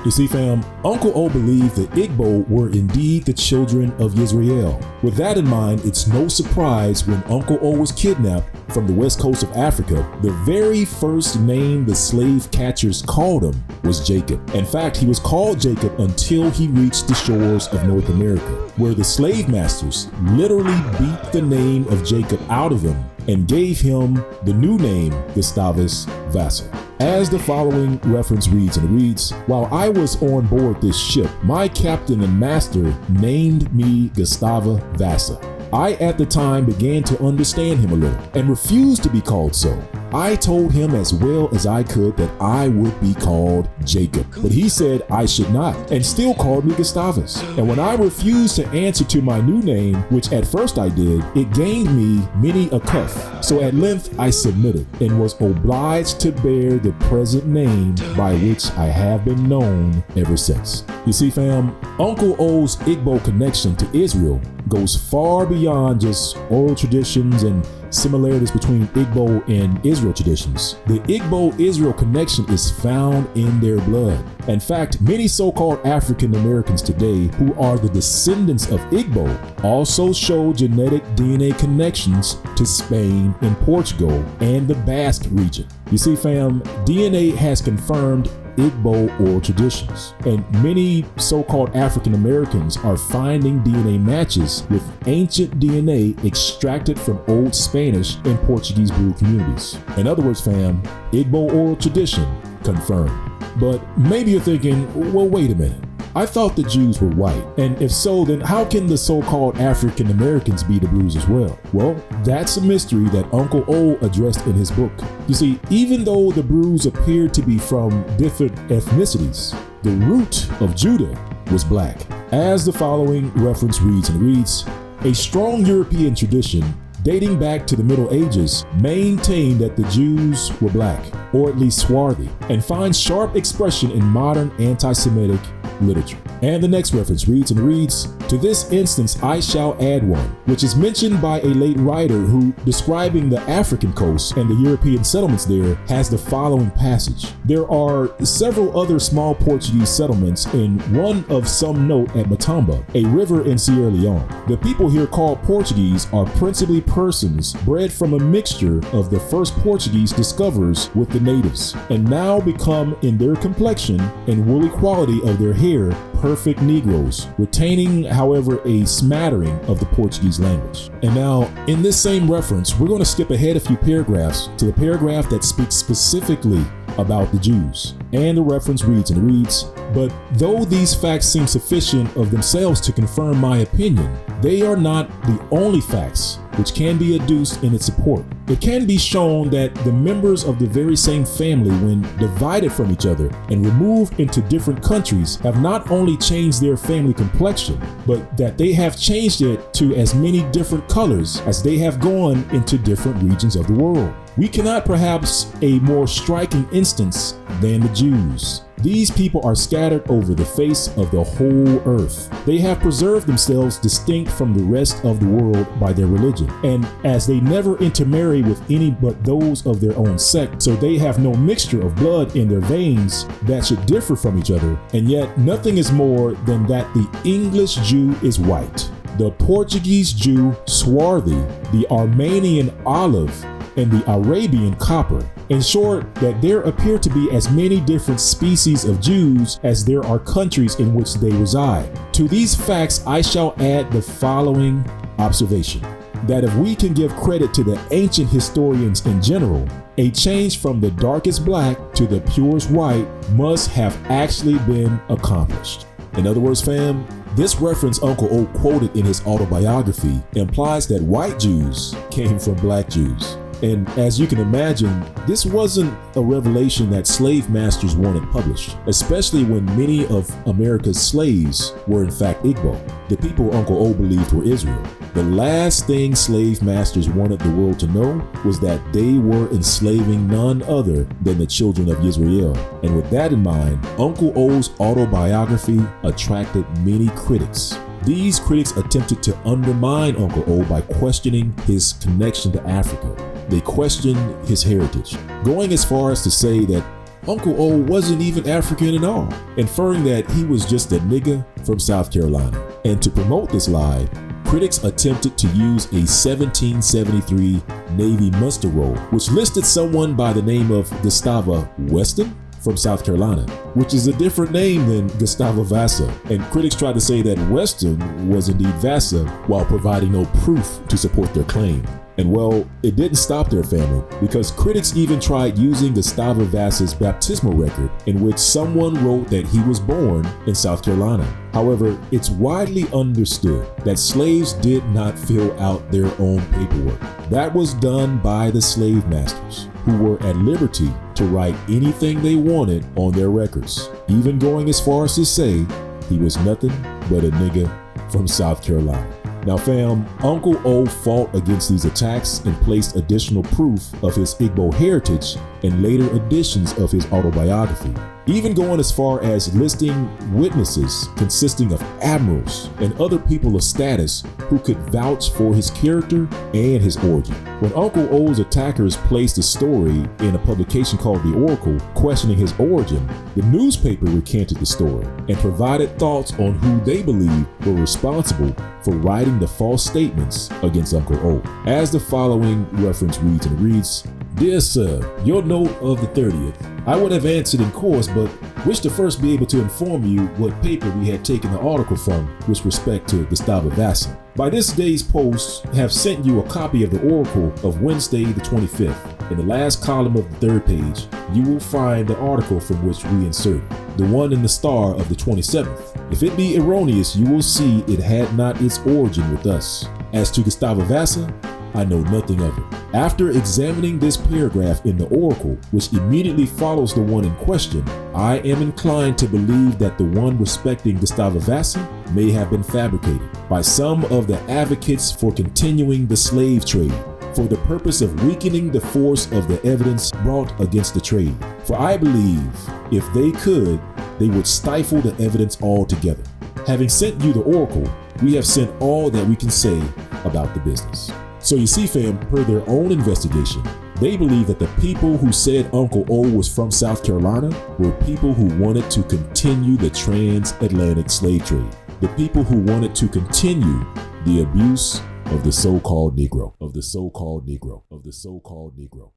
S15: You see, fam, Uncle O believed the Igbo were indeed the children of Israel. With that in mind, it's no surprise when Uncle O was kidnapped from the west coast of Africa, the very first name the slave catchers called him was Jacob. In fact, he was called Jacob until he reached the shores of North America, where the slave masters literally beat the name of Jacob out of him and gave him the new name Gustavus Vassa. As the following reference reads, and it reads, while I was on board this ship, my captain and master named me Gustava Vassa. I at the time began to understand him a little and refused to be called so. I told him as well as I could that I would be called Jacob, but he said I should not and still called me Gustavus. And when I refused to answer to my new name, which at first I did, it gained me many a cuff. So at length I submitted and was obliged to bear the present name by which I have been known ever since. You see, fam, Uncle O's Igbo connection to Israel goes far beyond just oral traditions and similarities between Igbo and Israel traditions. The Igbo-Israel connection is found in their blood. In fact, many so-called African Americans today who are the descendants of Igbo also show genetic DNA connections to Spain and Portugal and the Basque region. You see, fam, DNA has confirmed Igbo oral traditions, and many so-called African Americans are finding DNA matches with ancient DNA extracted from Old Spanish and Portuguese Blue communities. In other words, fam, Igbo oral tradition confirmed. But maybe you're thinking, well, wait a minute. I thought the Jews were white, and if so, then how can the so-called African Americans be the Blues as well? Well, that's a mystery that Uncle O addressed in his book. You see, even though the Blues appeared to be from different ethnicities, the root of Judah was black. As the following reference reads, and it reads, a strong European tradition dating back to the Middle Ages maintained that the Jews were black, or at least swarthy, and finds sharp expression in modern anti-Semitic literature. And the next reference reads, and reads, to this instance I shall add one, which is mentioned by a late writer who, describing the African coast and the European settlements there, has the following passage. There are several other small Portuguese settlements, and one of some note at Matamba, a river in Sierra Leone. The people here called Portuguese are principally persons bred from a mixture of the first Portuguese discoverers with the natives, and now become in their complexion and woolly quality of their hair perfect Negroes, retaining, however, a smattering of the Portuguese language. And now, in this same reference, we're going to skip ahead a few paragraphs to the paragraph that speaks specifically about the Jews. And the reference reads, and it reads, but though these facts seem sufficient of themselves to confirm my opinion, they are not the only facts which can be adduced in its support. It can be shown that the members of the very same family, when divided from each other and removed into different countries, have not only changed their family complexion, but that they have changed it to as many different colors as they have gone into different regions of the world. We cannot perhaps a more striking instance than the Jews. These people are scattered over the face of the whole earth. They have preserved themselves distinct from the rest of the world by their religion, and as they never intermarry with any but those of their own sect, so they have no mixture of blood in their veins that should differ from each other, and yet nothing is more than that the English Jew is white, the Portuguese Jew swarthy, the Armenian olive, and the Arabian copper, In short, that there appear to be as many different species of Jews as there are countries in which they reside. To these facts, I shall add the following observation: that if we can give credit to the ancient historians in general, a change from the darkest black to the purest white must have actually been accomplished. In other words, fam, this reference Uncle O quoted in his autobiography implies that white Jews came from black Jews. And as you can imagine, this wasn't a revelation that slave masters wanted published, especially when many of America's slaves were in fact Igbo, the people Uncle O believed were Israel. The last thing slave masters wanted the world to know was that they were enslaving none other than the children of Israel. And with that in mind, Uncle O's autobiography attracted many critics. These critics attempted to undermine Uncle O by questioning his connection to Africa. They questioned his heritage, going as far as to say that Uncle O wasn't even African at all, inferring that he was just a nigga from South Carolina. And to promote this lie, critics attempted to use a 1773 Navy muster roll, which listed someone by the name of Gustavo Weston from South Carolina, which is a different name than Gustavo Vassa. And critics tried to say that Weston was indeed Vassa while providing no proof to support their claim. And well, it didn't stop their family, because critics even tried using Gustavo Vassa's baptismal record, in which someone wrote that he was born in South Carolina. However, it's widely understood that slaves did not fill out their own paperwork. That was done by the slave masters, who were at liberty to write anything they wanted on their records, even going as far as to say he was nothing but a nigga from South Carolina. Now fam, Uncle O fought against these attacks and placed additional proof of his Igbo heritage in later editions of his autobiography, even going as far as listing witnesses consisting of admirals and other people of status who could vouch for his character and his origin. When Uncle O's attackers placed a story in a publication called The Oracle questioning his origin, the newspaper recanted the story and provided thoughts on who they believed were responsible for writing the false statements against Uncle O. As the following reference reads, and it reads, "Dear sir, your note of the 30th. I would have answered in course, but wish to first be able to inform you what paper we had taken the article from with respect to Gustavo Vassa. By this day's post, have sent you a copy of the Oracle of Wednesday the 25th. In the last column of the 3rd page, you will find the article from which we insert, the one in the star of the 27th. If it be erroneous, you will see it had not its origin with us. As to Gustavo Vassa, I know nothing of it." After examining this paragraph in the Oracle, which immediately follows the one in question, I am inclined to believe that the one respecting Gustavo Vassa may have been fabricated by some of the advocates for continuing the slave trade, for the purpose of weakening the force of the evidence brought against the trade. For I believe if they could, they would stifle the evidence altogether. Having sent you the Oracle, we have sent all that we can say about the business. So you see fam, per their own investigation, they believe that the people who said Uncle O was from South Carolina were people who wanted to continue the transatlantic slave trade. The people who wanted to continue the abuse of the so-called Negro, of the so-called Negro, of the so-called Negro.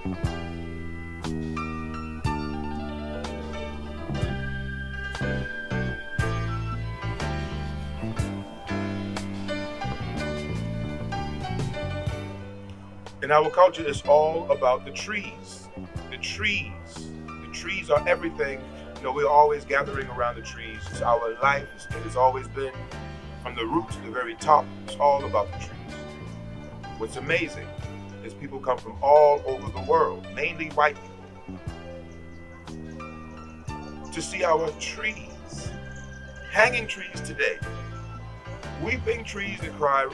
S17: In our culture, it's all about the trees. The trees. The trees are everything. You know, we're always gathering around the trees. It's our life. It has always been from the root to the very top. It's all about the trees. What's amazing is people come from all over the world, mainly white people, to see our trees. Hanging trees today. Weeping trees that cry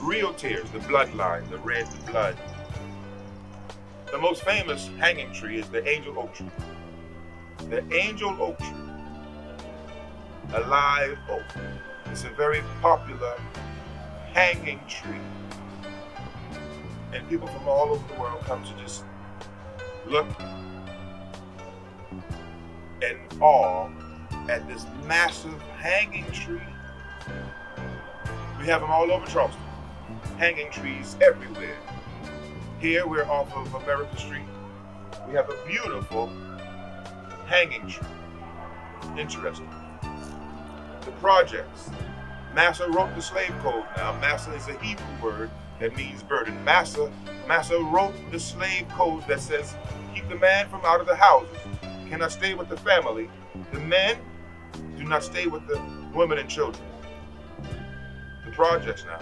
S17: real tears, the bloodline, the red blood. The most famous hanging tree is the angel oak tree. The angel oak tree, a live oak. It's a very popular hanging tree. And people from all over the world come to just look in awe at this massive hanging tree. We have them all over Charleston. Hanging trees everywhere. Here we're off of America Street. We have a beautiful hanging tree. Interesting. The projects. Massa wrote the slave code now. Massa is a Hebrew word that means burden. Massa wrote the slave code that says, keep the man from out of the houses. Cannot stay with the family. The men do not stay with the women and children. The projects now.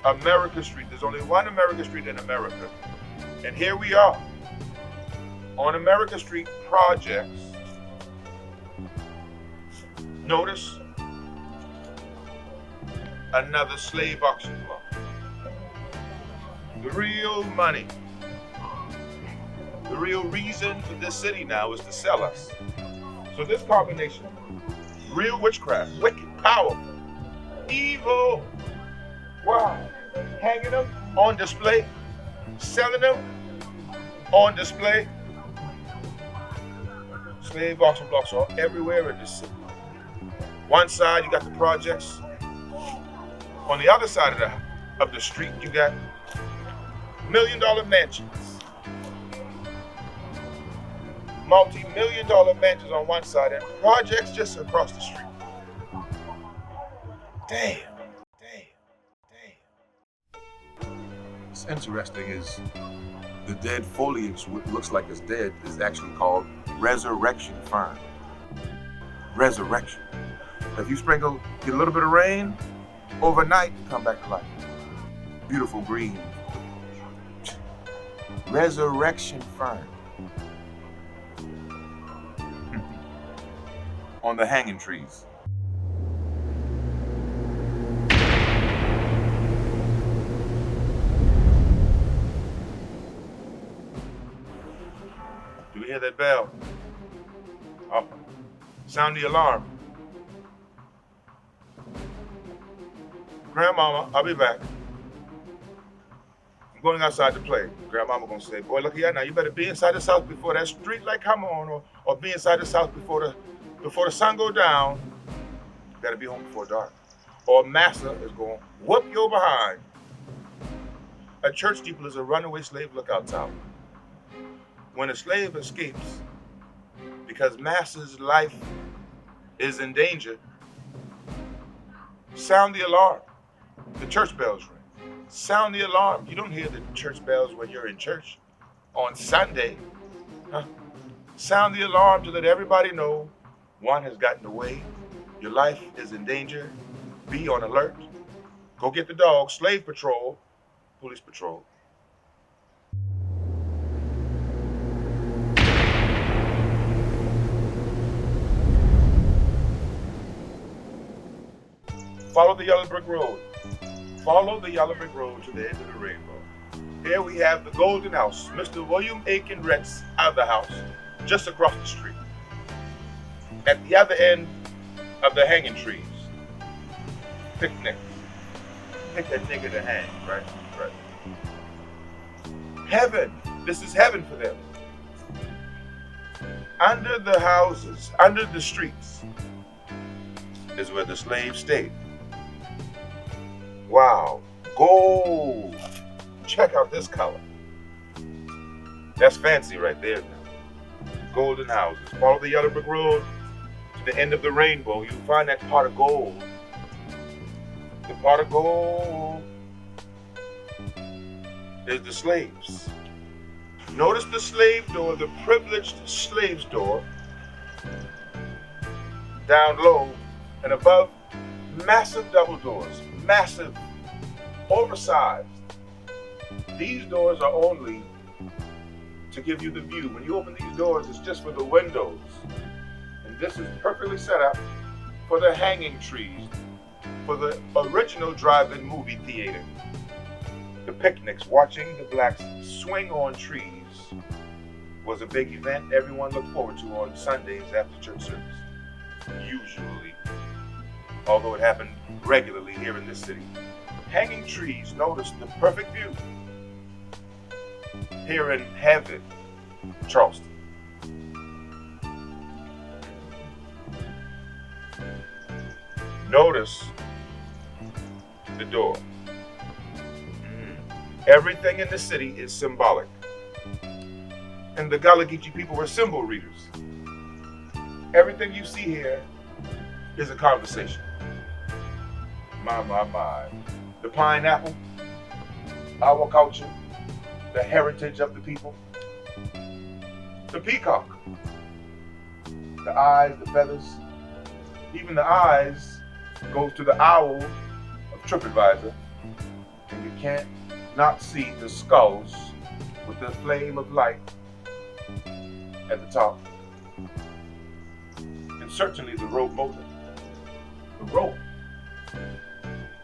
S17: America Street. There's only one America Street in America. And here we are on America Street projects. Notice another slave auction block. The real money. The real reason for this city now is to sell us. So this combination, real witchcraft, wicked, powerful, evil, wow. Hanging them on display, selling them on display. Slave auction blocks are everywhere in this city. One side you got the projects. On the other side of the street you got $1 million mansions. Multi-million-dollar mansions on one side and projects just across the street. Damn. What's interesting is the dead foliage, what looks like it's dead, is actually called resurrection fern. Resurrection. If you sprinkle, get a little bit of rain, overnight you come back to life. Beautiful green. Resurrection fern. On the hanging trees. Do we hear that bell? Oh, sound the alarm. Grandmama, I'll be back. I'm going outside to play. Grandmama gonna say, boy, look here now, you better be inside this house before that street light come on, or be inside this house before the sun go down. You gotta be home before dark. Or Massa is gonna whoop your behind. A church steeple is a runaway slave lookout tower. When a slave escapes because Massa's life is in danger, sound the alarm. The church bells ring. Sound the alarm. You don't hear the church bells when you're in church on Sunday. Huh? Sound the alarm to let everybody know one has gotten away. Your life is in danger. Be on alert. Go get the dog. Slave patrol. Police patrol. Follow the yellow brick road. Follow the yellow brick road to the end of the rainbow. Here we have the Golden House, Mr. William Aiken Rhett's other house, just across the street. At the other end of the hanging trees. Picnic. Pick that nigga to hang, right? Right. Heaven. This is heaven for them. Under the houses, under the streets, is where the slaves stayed. Wow, gold. Check out this color. That's fancy right there now. Golden houses. Follow the yellow brick road to the end of the rainbow. You'll find that pot of gold. The pot of gold is the slaves. Notice the slave door, the privileged slave's door, down low and above, massive double doors, massive, oversized. These doors are only to give you the view. When you open these doors, it's just for the windows. And this is perfectly set up for the hanging trees, for the original drive-in movie theater. The picnics, watching the blacks swing on trees, was a big event everyone looked forward to on Sundays after church service. Usually, although it happened regularly here in this city. Hanging trees, notice the perfect view here in heaven, Charleston. Notice the door. Everything in the city is symbolic. And the Gullah Geechee people were symbol readers. Everything you see here is a conversation. My. The pineapple, our culture, the heritage of the people. The peacock, the eyes, the feathers, even the eyes goes to the owl of TripAdvisor, and you can't not see the skulls with the flame of light at the top. And certainly the rope motive. The rope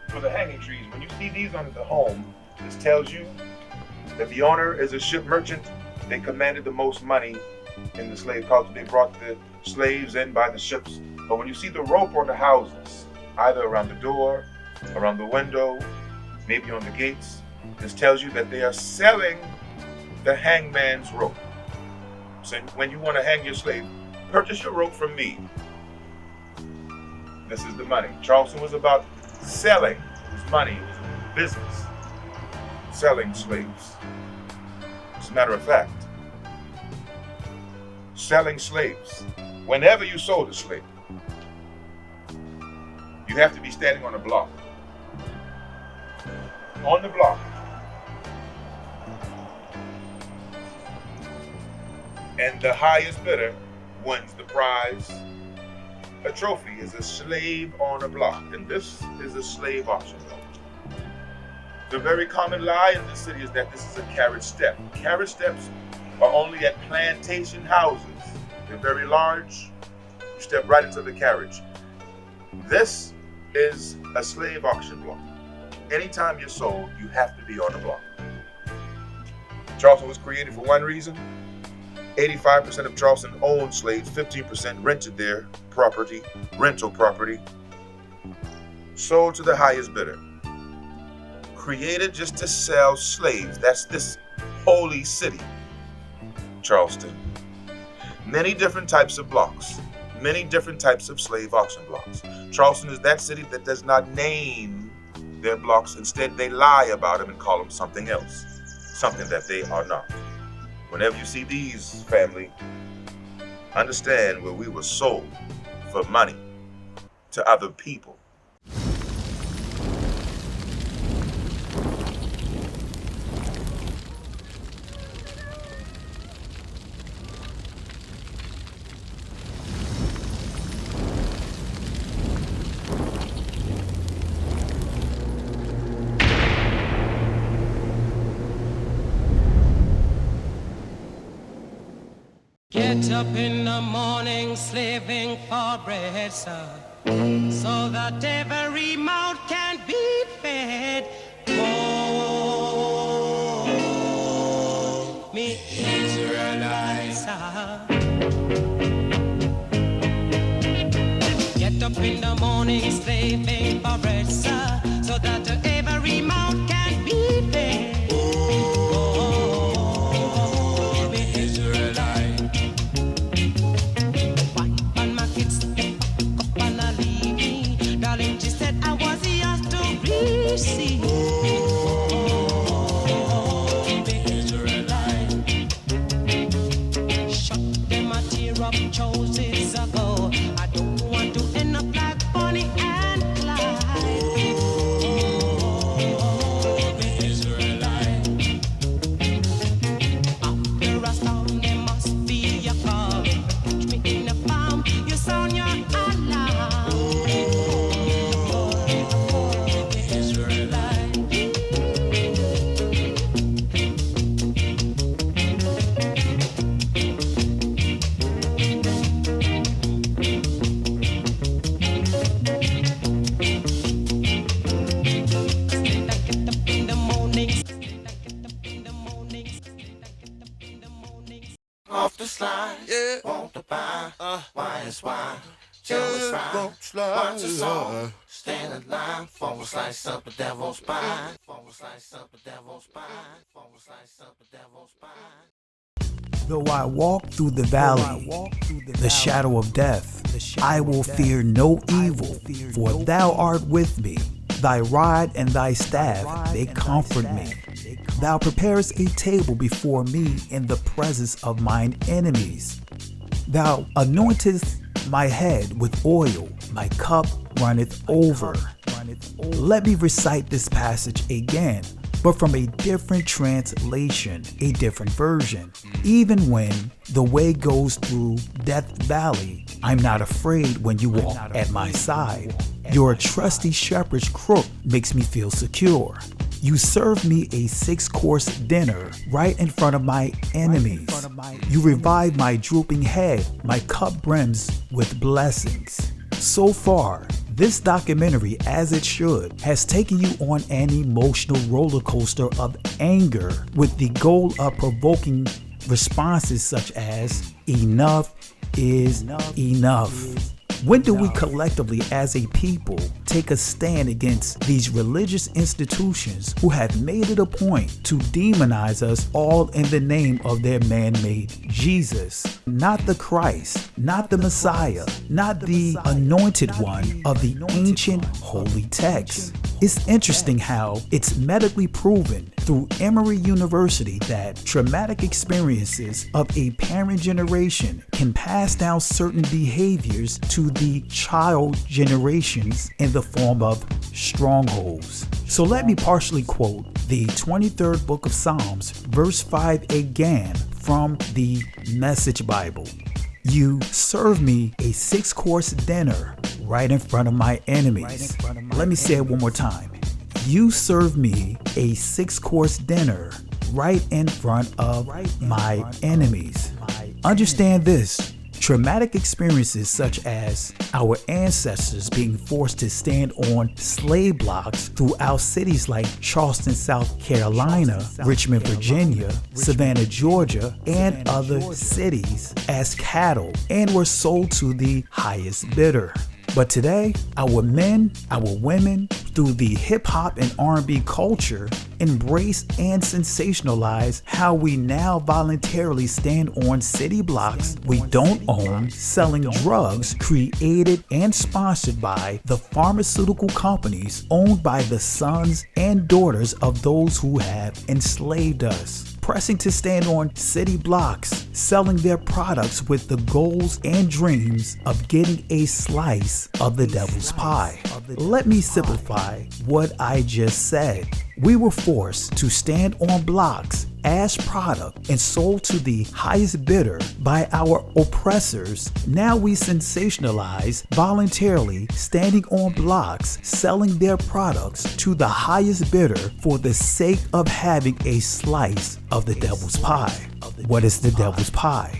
S17: for the hanging trees. When you see these under the home, this tells you that the owner is a ship merchant. They commanded the most money in the slave culture. They brought the slaves in by the ships. But when you see the rope on the houses, either around the door, around the window, maybe on the gates, this tells you that they are selling the hangman's rope. So when you want to hang your slave, purchase your rope from me. This is the money. Charleston was about selling. It was money. It was a business. Selling slaves. As a matter of fact, selling slaves. Whenever you sold a slave, you have to be standing on a block. On the block. And the highest bidder wins the prize. A trophy is a slave on a block, and this is a slave auction block. The very common lie in the city is that this is a carriage step. Carriage steps are only at plantation houses. They're very large. You step right into the carriage. This is a slave auction block. Anytime you're sold, you have to be on the block. Charleston was created for one reason. 85% of Charleston owned slaves, 15% rented their property, rental property, sold to the highest bidder. Created just to sell slaves. That's this holy city, Charleston. Many different types of blocks, many different types of slave auction blocks. Charleston is that city that does not name their blocks. Instead, they lie about them and call them something else, something that they are not. Whenever you see these, family, understand where we were sold for money to other people.
S1: Get up in the morning, slaving for bread, sir, so that every mouth can be fed. Oh, me Israelites, get up in the morning, slaving for bread, sir, so that every mouth can be fed. of choices ago. I don't want to end up like Bonnie and Clyde. Oh, Israelite. After a song, there must be a call. Catch me in a farm, you sound your alarm.
S10: Off the slide, yeah. Want to buy, why is why? Tell us right, what's a song? Stand in line, for a slice up a devil's pie. For a slice up a devil's pie. For a slice up a devil's pie.
S4: Though I walk through the valley, the shadow of death, I will fear no evil, for thou art with me. Thy rod and thy staff, they comfort me. Thou preparest a table before me in the presence of mine enemies. Thou anointest my head with oil, my cup runneth over. Let me recite this passage again, but from a different translation, a different version. Even when the way goes through Death Valley, I'm not afraid when you walk at my side. Your trusty shepherd's crook makes me feel secure. You serve me a 6-course dinner right in front of my enemies. You revive my drooping head, my cup brims with blessings. So far, this documentary, as it should, has taken you on an emotional roller coaster of anger with the goal of provoking responses such as, enough is enough. When do we collectively as a people take a stand against these religious institutions who have made it a point to demonize us all in the name of their man-made Jesus? Not the Christ, not the Messiah, not the anointed one of the ancient holy text. It's interesting how it's medically proven through Emory University that traumatic experiences of a parent generation can pass down certain behaviors to the child generations in the form of strongholds. So let me partially quote the 23rd book of Psalms, verse 5 again from the Message Bible. You serve me a 6-course dinner right in front of my enemies. Let me say it one more time. You serve me a 6-course dinner right in front of my enemies. Understand this. Traumatic experiences such as our ancestors being forced to stand on slave blocks throughout cities like Charleston, South Carolina, Richmond, Virginia, Savannah, Georgia, and other cities as cattle and were sold to the highest bidder. But today, our men, our women, through the hip-hop and R&B culture, embrace and sensationalize how we now voluntarily stand on city blocks we don't own, selling drugs created and sponsored by the pharmaceutical companies owned by the sons and daughters of those who have enslaved us. Pressing to stand on city blocks, selling their products with the goals and dreams of getting a slice of the devil's pie. Let me simplify what I just said. We were forced to stand on blocks as product and sold to the highest bidder by our oppressors. Now we sensationalize voluntarily standing on blocks, selling their products to the highest bidder for the sake of having a slice of the devil's pie. What is the devil's pie?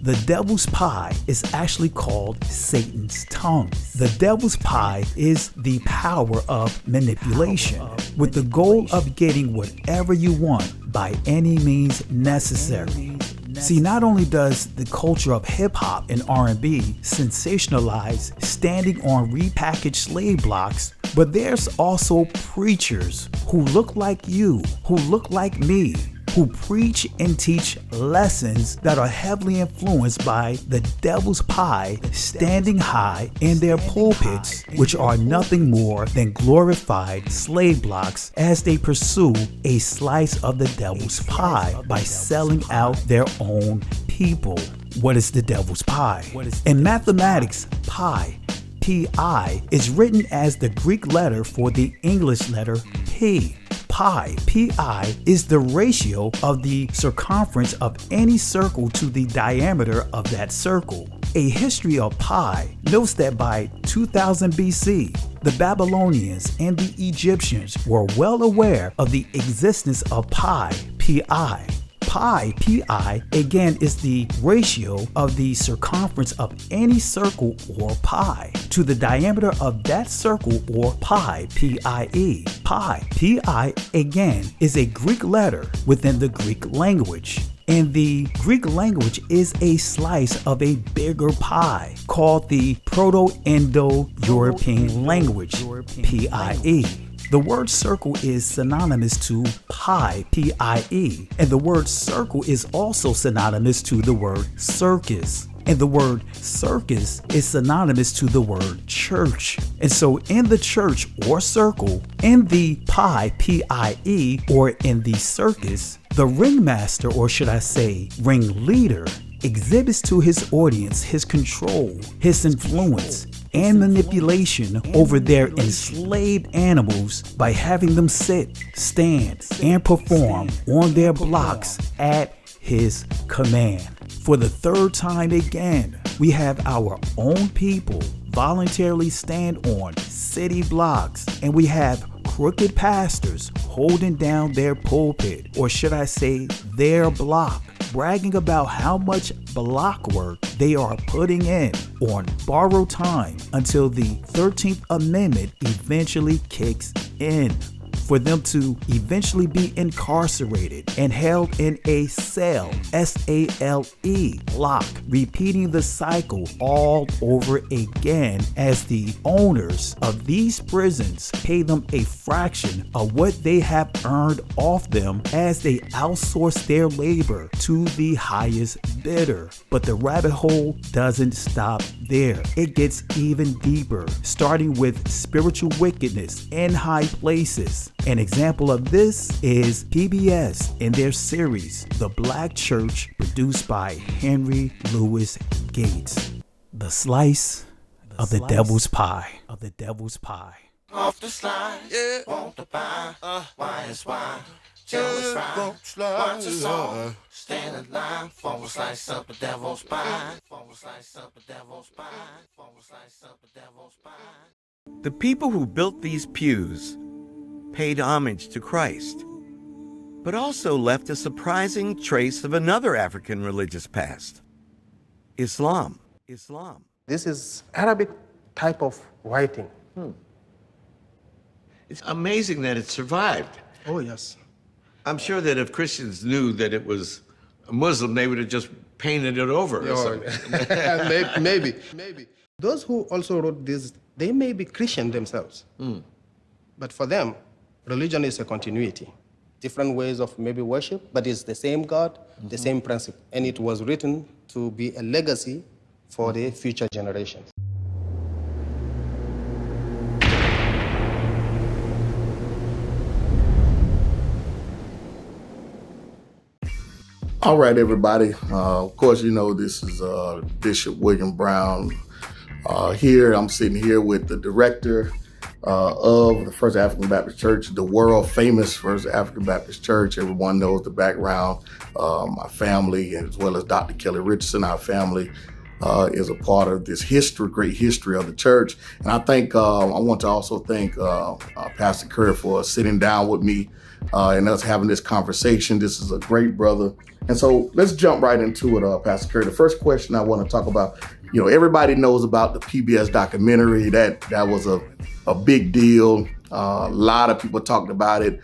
S4: The devil's pie is actually called Satan's tongue. The devil's pie is the power of manipulation with the goal of getting whatever you want by any means necessary. See, not only does the culture of hip-hop and R&B sensationalize standing on repackaged slave blocks, but there's also preachers who look like you, who look like me, who preach and teach lessons that are heavily influenced by the devil's pie standing high in their pulpits, which are nothing more than glorified slave blocks as they pursue a slice of the devil's pie by selling out their own people. What is the devil's pie? In mathematics, pi, Pi, is written as the Greek letter for the English letter P. Pi, Pi, is the ratio of the circumference of any circle to the diameter of that circle. A history of pi notes that by 2000 BC, the Babylonians and the Egyptians were well aware of the existence of pi, Pi. Pi, Pi, again, is the ratio of the circumference of any circle or pi to the diameter of that circle or pi, P-I-E. Pi, Pi, again, is a Greek letter within the Greek language. And the Greek language is a slice of a bigger pie called the Proto-Indo-European language, PIE. The word circle is synonymous to pi, P-I-E, and the word circle is also synonymous to the word circus. And the word circus is synonymous to the word church. And so in the church or circle, in the pi, P-I-E, or in the circus, the ringmaster, or should I say ringleader, exhibits to his audience his control, his influence, and manipulation over their enslaved animals by having them sit, stand, and perform on their blocks at his command. For the third time again, we have our own people voluntarily stand on city blocks, and we have crooked pastors holding down their pulpit, or should I say their block, bragging about how much block work they are putting in on borrowed time until the 13th Amendment eventually kicks in, for them to eventually be incarcerated and held in a cell, S-A-L-E, lock, repeating the cycle all over again as the owners of these prisons pay them a fraction of what they have earned off them as they outsource their labor to the highest bidder. But the rabbit hole doesn't stop there. It gets even deeper, starting with spiritual wickedness in high places. An example of this is PBS in their series, The Black Church, produced by Henry Louis Gates. The slice of the devil's pie.
S10: Off the slide, yeah. Want to buy, why is why? Joe is right, watch us all. Stand in line for a slice of the devil's pie. For a slice of the devil's pie. For a slice of the devil's pie.
S18: The people who built these pews paid homage to Christ, but also left a surprising trace of another African religious past, Islam.
S19: This is Arabic type of writing.
S20: It's amazing that it survived.
S19: Oh, yes.
S20: I'm sure that if Christians knew that it was a Muslim, they would have just painted it over. Or something.
S19: Maybe. Those who also wrote this, they may be Christian themselves. But for them, religion is a continuity. Different ways of maybe worship, but it's the same God, the same principle. And it was written to be a legacy for the future generations.
S21: All right, everybody. Of course, you know this is Bishop William Brown here. I'm sitting here with the director of the First African Baptist Church, the world famous First African Baptist Church. Everyone knows the background. My family, as well as Dr. Kelly Richardson, our family is a part of this history, great history of the church. And I think I want to also thank Pastor Curry for sitting down with me and us having this conversation. This is a great brother. And so let's jump right into it, Pastor Curry. The first question I want to talk about, you know, everybody knows about the PBS documentary. That was a big deal. A lot of people talked about it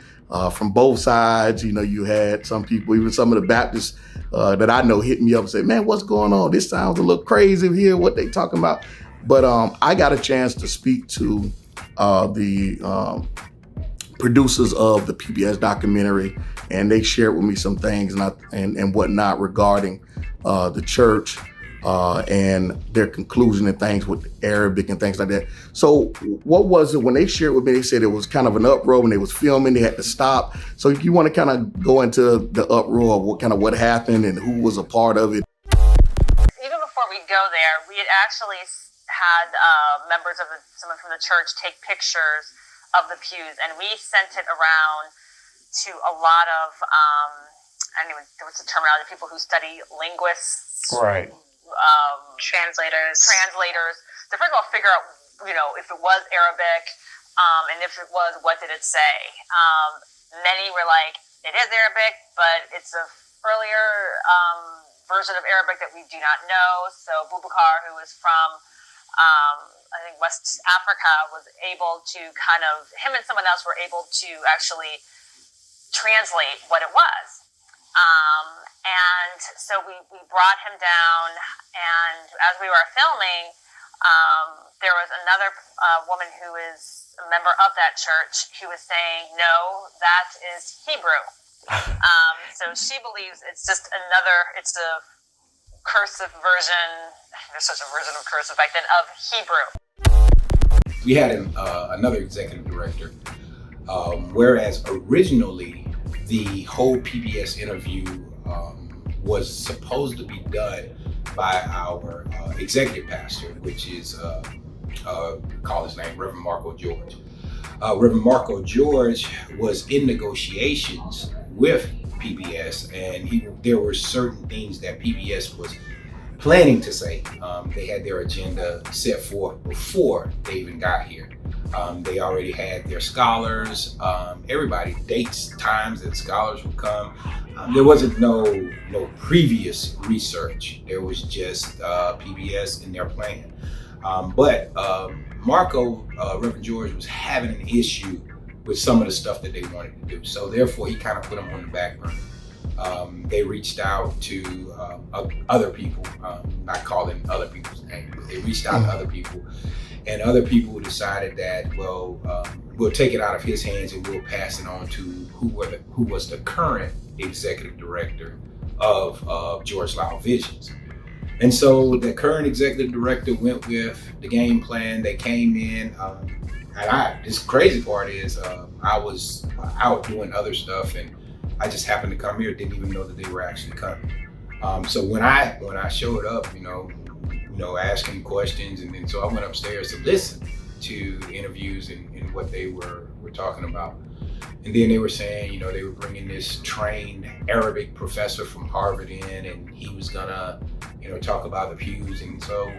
S21: from both sides. You know, you had some people, even some of the Baptists that I know, hit me up and say, man, what's going on? This sounds a little crazy here, what they talking about. But I got a chance to speak to the producers of the PBS documentary, and they shared with me some things and whatnot regarding the church and their conclusion and things with Arabic and things like that. So what was it when they shared with me? They said it was kind of an uproar when they was filming, they had to stop. So you want to kind of go into the uproar of what happened and who was a part of it?
S6: we'd go there, we had actually had members of someone from the church take pictures of the pews, and we sent it around to a lot of, I don't even, what's the terminology, people who study linguists.
S20: Right.
S6: Translators. To first of all figure out, if it was Arabic, and if it was, what did it say? Many were like, it is Arabic, but it's a earlier version of Arabic that we do not know. So Boubacar, who was from, I think, West Africa, was able to him and someone else were able to actually translate what it was. And so we brought him down, and as we were filming, there was another woman who is a member of that church who was saying, no, that is Hebrew. So she believes it's just it's a cursive version, there's such a version of cursive back then, of Hebrew.
S3: We had another executive director, whereas originally the whole PBS interview was supposed to be done by our executive pastor, which is, call his name, Reverend Marco George. Reverend Marco George was in negotiations with PBS, and there were certain things that PBS was planning to say. They had their agenda set forth before they even got here. They already had their scholars, everybody, dates, times that scholars would come. There wasn't no previous research. There was just PBS in their plan. But Marco, Reverend George, was having an issue with some of the stuff that they wanted to do. So therefore, he kind of put them on the back burner. They reached out to other people, not calling other people's names, but they reached out to other people. And other people decided that, well, we'll take it out of his hands and we'll pass it on to who was the current executive director of George Lau Visions. And so the current executive director went with the game plan. They came in, and this crazy part is I was out doing other stuff, and I just happened to come here, didn't even know that they were actually coming. So when I showed up, asking questions, and then so I went upstairs to listen to the interviews and what they were talking about. And then they were saying, they were bringing this trained Arabic professor from Harvard in, and he was gonna, talk about the pews. And so,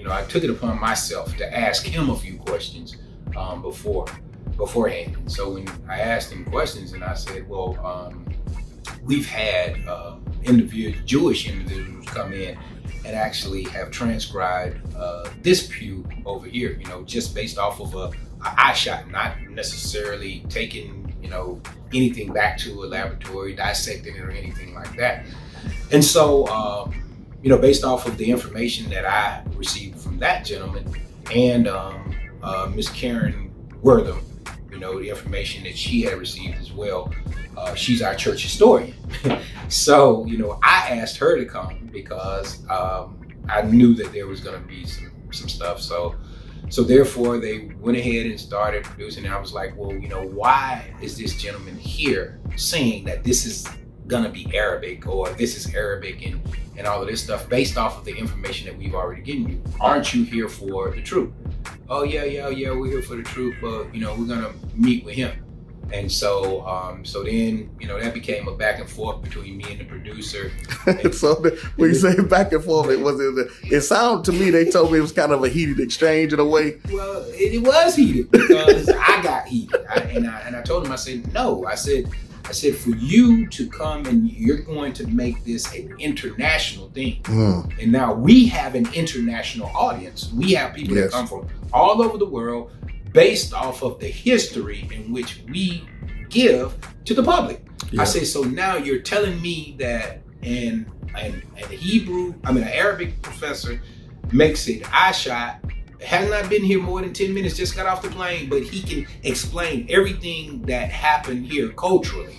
S3: I took it upon myself to ask him a few questions beforehand. And so when I asked him questions, and I said, well, we've had Jewish individuals come in and actually have transcribed this pew over here, just based off of a eye shot, not necessarily taking, anything back to a laboratory, dissecting it or anything like that. And so, based off of the information that I received from that gentleman and Miss Karen Wortham, the information that she had received as well, she's our church historian. So, I asked her to come because I knew that there was going to be some stuff. So therefore, they went ahead and started producing. And I was like, well, why is this gentleman here saying that this is going to be Arabic, or this is Arabic and all of this stuff based off of the information that we've already given you? Aren't you here for the truth? Oh, yeah, we're here for the truth, but, we're going to meet with him. And so, then, that became a back and forth between me and the producer.
S21: So when you say back and forth, it sounded to me, they told me it was kind of a heated exchange in a way.
S3: Well, it was heated because I got heated. I told him, I said, no, I said, for you to come and you're going to make this an international thing. And now we have an international audience. We have people that come from all over the world, based off of the history in which we give to the public. I say, so now you're telling me that an Arabic professor makes it eye shot, has not been here more than 10 minutes, just got off the plane, but he can explain everything that happened here culturally.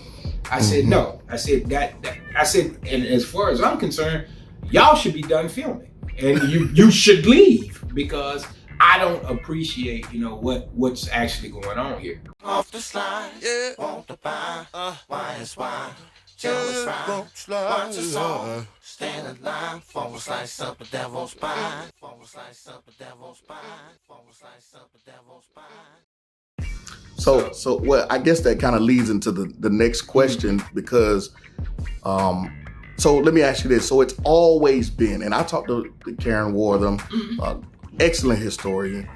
S3: I said, no. I said, and as far as I'm concerned, y'all should be done filming. And you should leave, because I don't appreciate, what's actually going on here.
S10: Off the slide, want to buy, why is why?
S16: till it's right. Watch us all stand in line for a slice of the devil's pie. For a slice of the devil's pie. For a slice of the devil's pie.
S21: So well, I guess that kind of leads into the next question because, so let me ask you this. So it's always been, and I talked to Karen Wortham, excellent historian,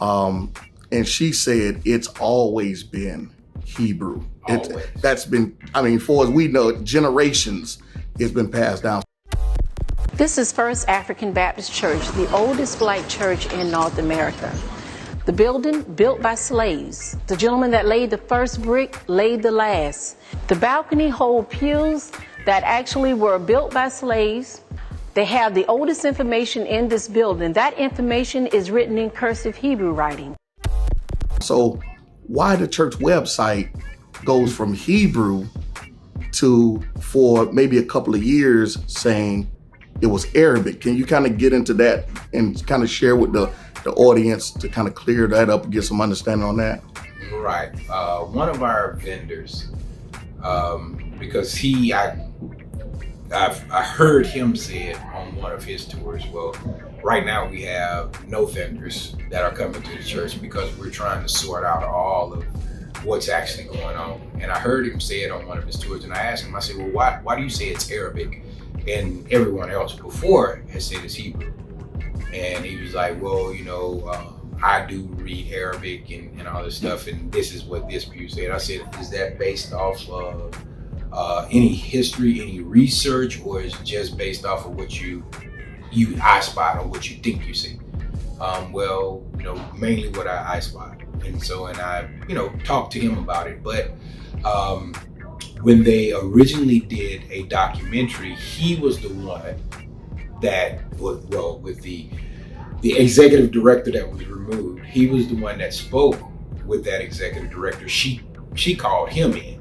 S21: and she said it's always been Hebrew. That's been, I mean, for as we know, generations it's been passed down.
S5: This is First African Baptist Church, the oldest black church in North America. The building built by slaves. The gentleman that laid the first brick laid the last. The balcony hold pews that actually were built by slaves. They have the oldest information in this building. That information is written in cursive Hebrew writing.
S21: So why the church website goes from Hebrew to, for maybe a couple of years, saying it was Arabic. Can you kind of get into that and kind of share with the audience to kind of clear that up and get some understanding on that?
S3: Right. One of our vendors, because I heard him say it on one of his tours. Well, right now we have no vendors that are coming to the church because we're trying to sort out all of what's actually going on. And I heard him say it on one of his tours, and I asked him, I said, well, why do you say it's Arabic? And everyone else before has said it's Hebrew. And he was like, well, I do read Arabic and all this stuff, and this is what this pew said. I said, is that based off of any history, any research, or is it just based off of what you eye spot or what you think you see? Well, mainly what I eye spot. And so, and I, talked to him about it. But when they originally did a documentary, he was the one that, well, with the executive director that was removed, he was the one that spoke with that executive director. She called him in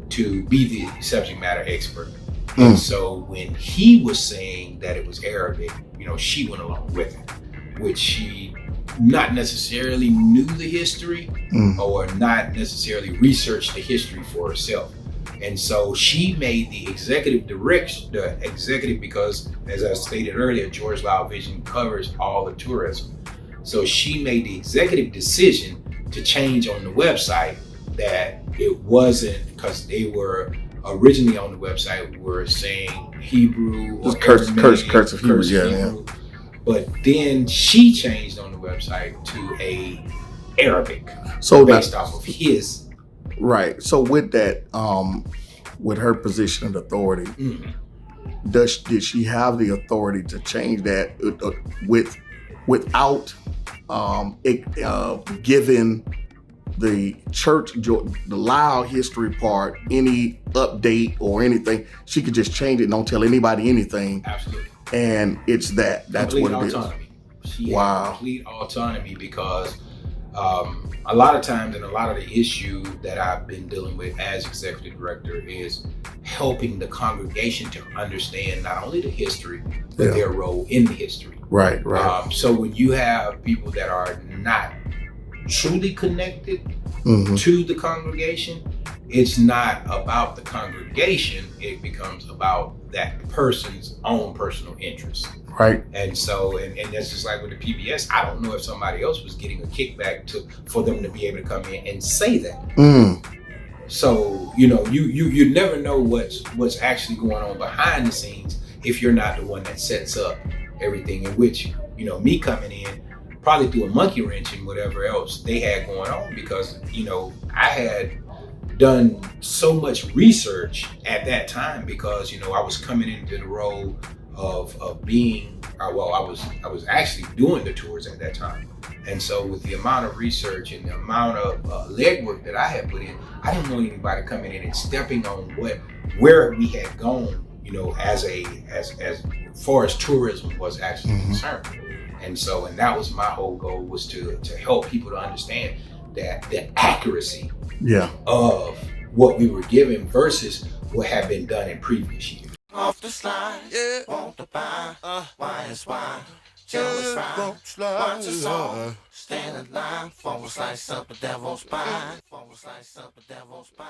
S3: to be the subject matter expert. And so when he was saying that it was Arabic, she went along with it, which she not necessarily knew the history or not necessarily researched the history for herself. And so she made the executive because, as I stated earlier, George Lau Vision covers all the tourism. So she made the executive decision to change on the website that it wasn't, because they were originally on the website were saying Hebrew or
S21: cursive Hebrew, yeah.
S3: But then she changed on the website to a Arabic,
S21: so
S3: based off of his.
S21: Right. So with that, with her position of authority, did she have the authority to change that without giving the church, the Lao history part, any update or anything? She could just change it, don't tell anybody anything.
S3: Absolutely.
S21: And it's that's
S3: complete
S21: what it
S3: autonomy.
S21: is.
S3: She had complete autonomy because a lot of times, and a lot of the issue that I've been dealing with as executive director is helping the congregation to understand not only the history, but their role in the history.
S21: Right.
S3: So when you have people that are not truly connected to the congregation, it's not about the congregation, it becomes about that person's own personal interest.
S21: Right.
S3: And so, and that's just like with the PBS, I don't know if somebody else was getting a kickback for them to be able to come in and say that. So, you never know what's actually going on behind the scenes if you're not the one that sets up everything, in which, me coming in probably threw a monkey wrench and whatever else they had going on, because, I had done so much research at that time because, I was coming into the role of being, I was actually doing the tours at that time. And so with the amount of research and the amount of legwork that I had put in, I didn't want anybody coming in and stepping on where we had gone, as far as tourism was actually concerned. And so, and that was my whole goal, was to help people to understand that the accuracy of what we were given versus what had been done in previous years.
S16: Off the slide, want to buy, why is why, till it's right, watch us all, stand in line, for a slice of the devil's pie, for a slice of the devil's pie,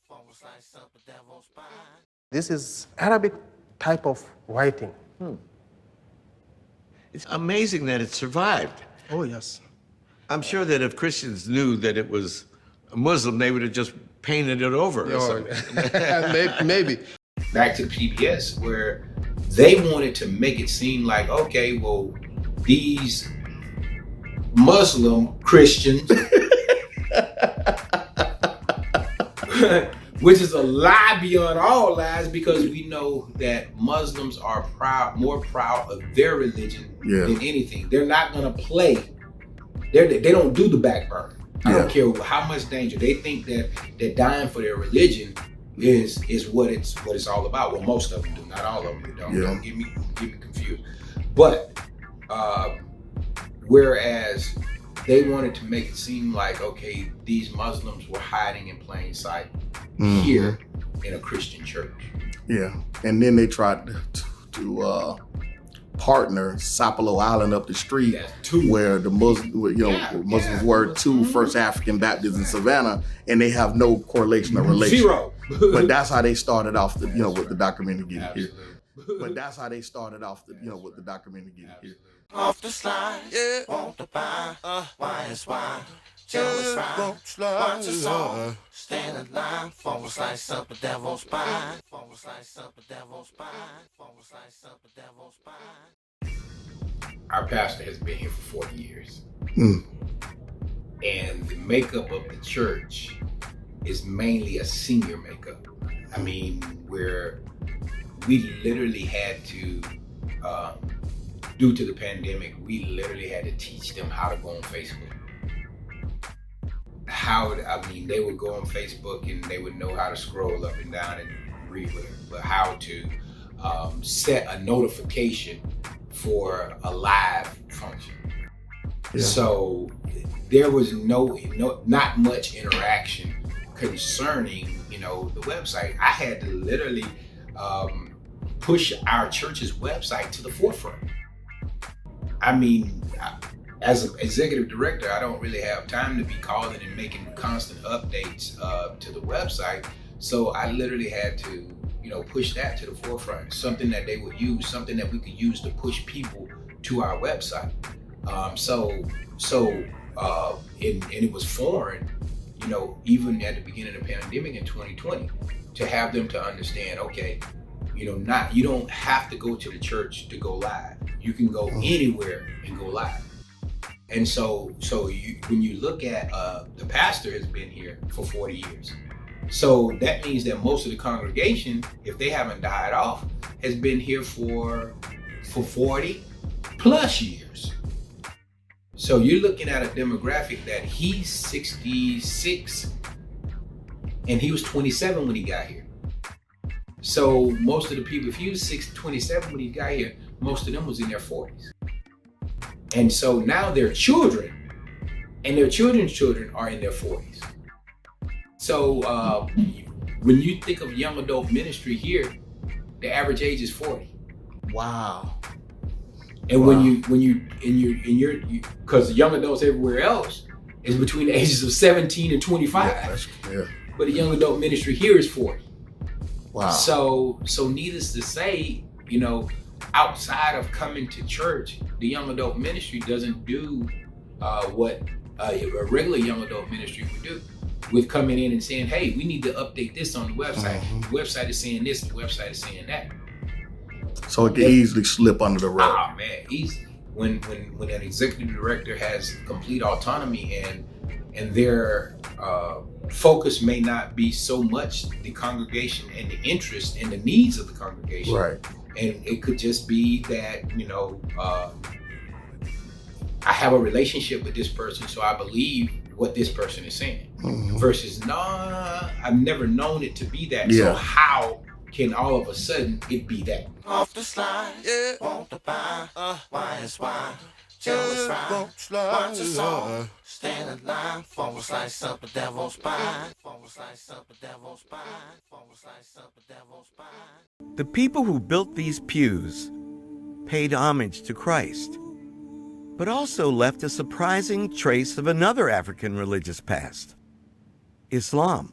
S16: for a slice of the devil's pie.
S19: This is Arabic type of writing.
S20: It's amazing that it survived.
S19: Oh, yes.
S20: I'm sure that if Christians knew that it was a Muslim, they would have just painted it over. Or something.
S19: Maybe.
S3: Back to the PBS, where they wanted to make it seem like, okay, well, these Muslim Christians, which is a lie beyond all lies, because we know that Muslims are more proud of their religion than anything. They're not gonna play. They don't do the backburn. I don't care how much danger. They think that dying for their religion is what it's all about. Well, most of them do, not all of them. Don't get me confused. But whereas they wanted to make it seem like, okay, these Muslims were hiding in plain sight here in a Christian church.
S21: Yeah, and then they tried to partner Sapelo Island up the street, where the Muslims were to First African Baptists in Savannah, and they have no correlation or relation.
S3: Zero.
S21: But that's how they started off with the documentary getting here. But that's how they started off with the documentary getting here.
S10: Off the slide, want to buy, why is why? Tell us right, watch us all, stand in line, for a slice up a devil's pie, for a slice up a devil's pie, for a slice up a devil's pie.
S3: Our pastor has been here for 40 years. And the makeup of the church is mainly a senior makeup. I mean, where we literally had to, due to the pandemic, we literally had to teach them how to go on Facebook. They would go on Facebook and they would know how to scroll up and down and read whatever, but how to set a notification for a live function. Yeah. So there was not much interaction concerning, the website. I had to literally push our church's website to the forefront. I mean, as an executive director, I don't really have time to be calling and making constant updates to the website. So I literally had to, push that to the forefront, something that they would use, something that we could use to push people to our website. And it was foreign, even at the beginning of the pandemic in 2020, to have them to understand, okay, you don't have to go to the church to go live. You can go anywhere and go live. And so when you look at the pastor has been here for 40 years. So that means that most of the congregation, if they haven't died off, has been here for 40 plus years. So you're looking at a demographic that he's 66 and he was 27 when he got here. So most of the people, if he was 27 when he got here, most of them was in their 40s. And so now their children and their children's children are in their 40s. So when you think of young adult ministry here, the average age is 40.
S21: Wow.
S3: And when you because young adults everywhere else is between the ages of 17 and 25.
S21: Yeah.
S3: But the young adult ministry here is 40.
S21: Wow.
S3: So needless to say, outside of coming to church, the young adult ministry doesn't do what a regular young adult ministry would do, with coming in and saying, hey, we need to update this on the website. The website is saying this, the website is saying that.
S21: So it can easily slip under the rug.
S3: Oh man, easily. When an executive director has complete autonomy and their focus may not be so much the congregation and the interest and the needs of the congregation.
S21: Right.
S3: And it could just be that, I have a relationship with this person, so I believe what this person is saying. Versus, I've never known it to be that.
S21: Yeah.
S3: So how can all of a sudden it be that?
S10: Off the slide, want to buy, why is why? Tell us right, watch us all, stand in line, for a slice up a devil's pie, for a slice up a devil's pie, for a slice up a devil's pie.
S18: The people who built these pews paid homage to Christ, but also left a surprising trace of another African religious past, Islam.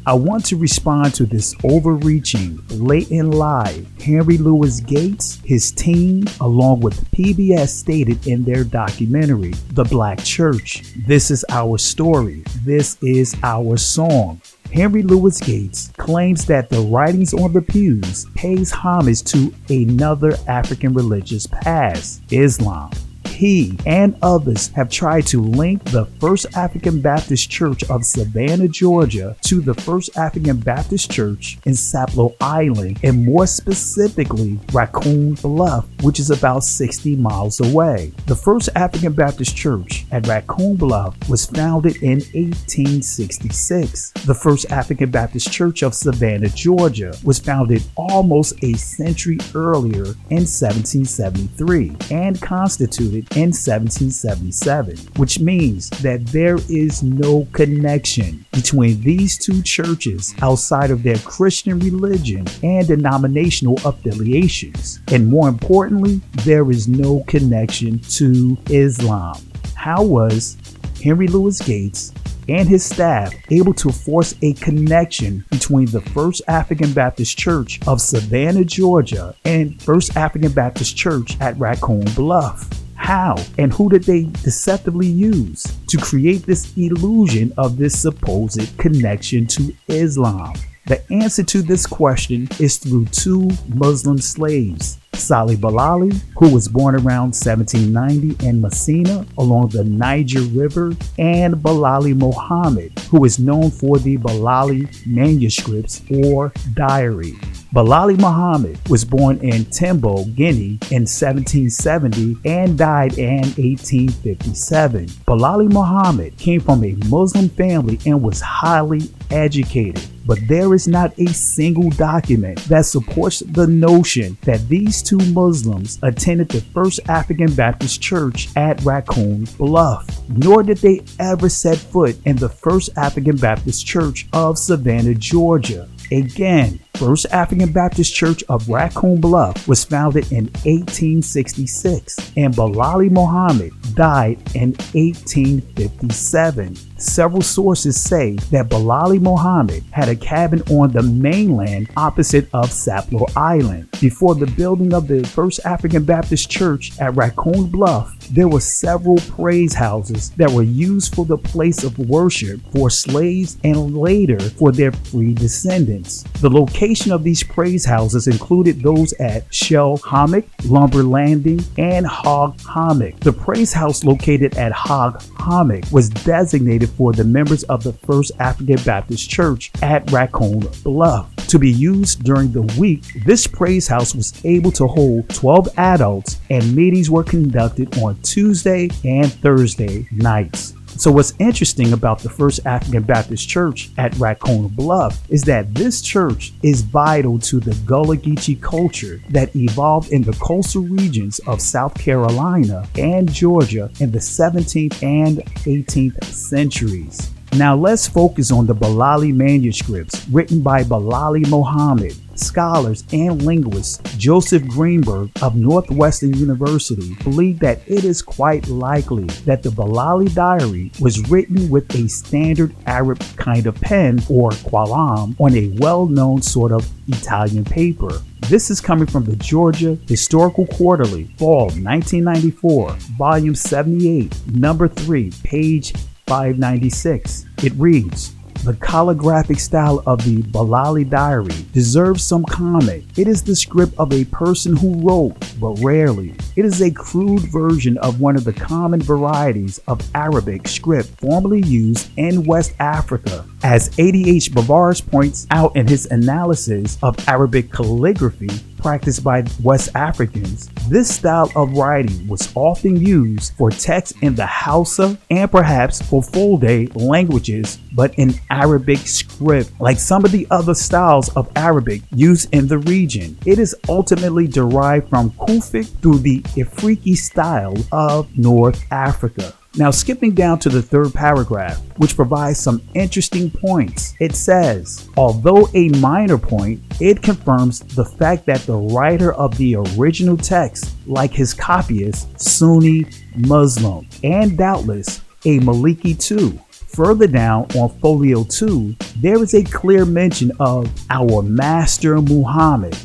S4: I want to respond to this overreaching, blatant lie Henry Louis Gates, his team, along with PBS stated in their documentary, The Black Church. This is our story. This is our song. Henry Louis Gates claims that the writings on the pews pays homage to another African religious past, Islam. He and others have tried to link the First African Baptist Church of Savannah, Georgia to the First African Baptist Church in Sapelo Island, and more specifically Raccoon Bluff, which is about 60 miles away. The First African Baptist Church at Raccoon Bluff was founded in 1866. The First African Baptist Church of Savannah, Georgia was founded almost a century earlier in 1773 and constituted in 1777, which means that there is no connection between these two churches outside of their Christian religion and denominational affiliations. And more importantly, there is no connection to Islam. How was Henry Louis Gates and his staff able to force a connection between the First African Baptist Church of Savannah, Georgia and First African Baptist Church at Raccoon Bluff? How and who did they deceptively use to create this illusion of this supposed connection to Islam? The answer to this question is through two Muslim slaves, Salih Bilali, who was born around 1790 in Messina along the Niger River, and Bilali Muhammad, who is known for the Bilali manuscripts or diary. Bilali Muhammad was born in Timbo, Guinea in 1770 and died in 1857. Bilali Muhammad came from a Muslim family and was highly educated, but there is not a single document that supports the notion that these two Muslims attended the First African Baptist Church at Raccoon Bluff, nor did they ever set foot in the First African Baptist Church of Savannah, Georgia. Again, First African Baptist Church of Raccoon Bluff was founded in 1866, and Bilali Muhammad died in 1857. Several sources say that Bilali Muhammad had a cabin on the mainland opposite of Sapelo Island. Before the building of the First African Baptist Church at Raccoon Bluff, there were several praise houses that were used for the place of worship for slaves and later for their free descendants. The location of these praise houses included those at Shell Hammock, Lumber Landing, and Hog Hammock. The praise house located at Hog Hammock was designated for the members of the First African Baptist Church at Raccoon Bluff. To be used during the week, this praise house was able to hold 12 adults, and meetings were conducted on Tuesday and Thursday nights. So what's interesting about the First African Baptist Church at Raccoon Bluff is that this church is vital to the Gullah Geechee culture that evolved in the coastal regions of South Carolina and Georgia in the 17th and 18th centuries. Now let's focus on the Bilali manuscripts written by Bilali Muhammad. Scholars and linguist Joseph Greenberg of Northwestern University believe that it is quite likely that the Bilali diary was written with a standard Arab kind of pen or qalam on a well-known sort of Italian paper. This is coming from the Georgia Historical Quarterly, Fall 1994, Volume 78, Number 3, page 596. It reads, "The calligraphic style of the Bilali diary deserves some comment. It is the script of a person who wrote, but rarely. It is a crude version of one of the common varieties of Arabic script formerly used in West Africa. As A.D.H. Bavars points out in his analysis of Arabic calligraphy practiced by West Africans, this style of writing was often used for text in the Hausa and perhaps for Fulde languages, but in Arabic script, like some of the other styles of Arabic used in the region. It is ultimately derived from Kufic through the Afriki style of North Africa." Now skipping down to the third paragraph, which provides some interesting points. It says, although a minor point, it confirms the fact that the writer of the original text, like his copyist, Sunni Muslim, and doubtless a Maliki too, Further down on folio 2, there is a clear mention of our Master Muhammad,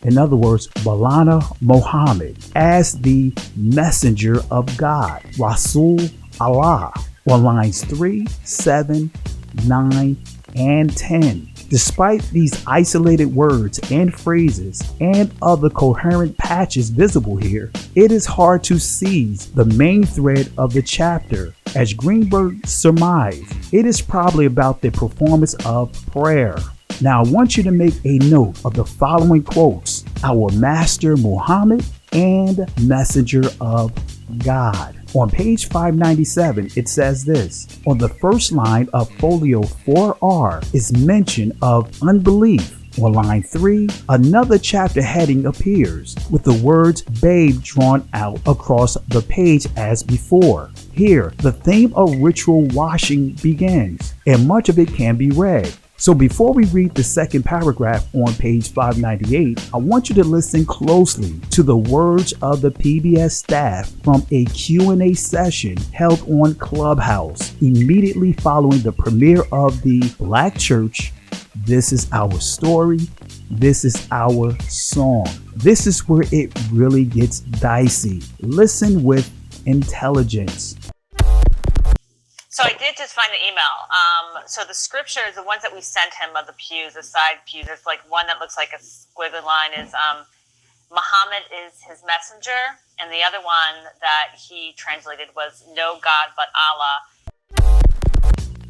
S4: in other words, Maulana Muhammad, as the messenger of God, Rasul Allah, on lines 3, 7, 9, and 10. Despite these isolated words and phrases and other coherent patches visible here, it is hard to seize the main thread of the chapter. As Greenberg surmised, it is probably about the performance of prayer. Now I want you to make a note of the following quotes: our Master Muhammad and Messenger of God. On page 597, it says this: on the first line of folio 4R is mention of unbelief. On line 3, another chapter heading appears with the words babe drawn out across the page as before. Here, the theme of ritual washing begins, and much of it can be read. So before we read the second paragraph on page 598, I want you to listen closely to the words of the PBS staff from a Q&A session held on Clubhouse immediately following the premiere of the Black Church, This Is Our Story, This Is Our Song. This is where it really gets dicey. Listen with intelligence.
S6: So I did just find the email. So the scriptures, the ones that we sent him of the pews, the side pews, there's like one that looks like a squiggly line is Muhammad is his messenger, and the other one that he translated was no God but Allah.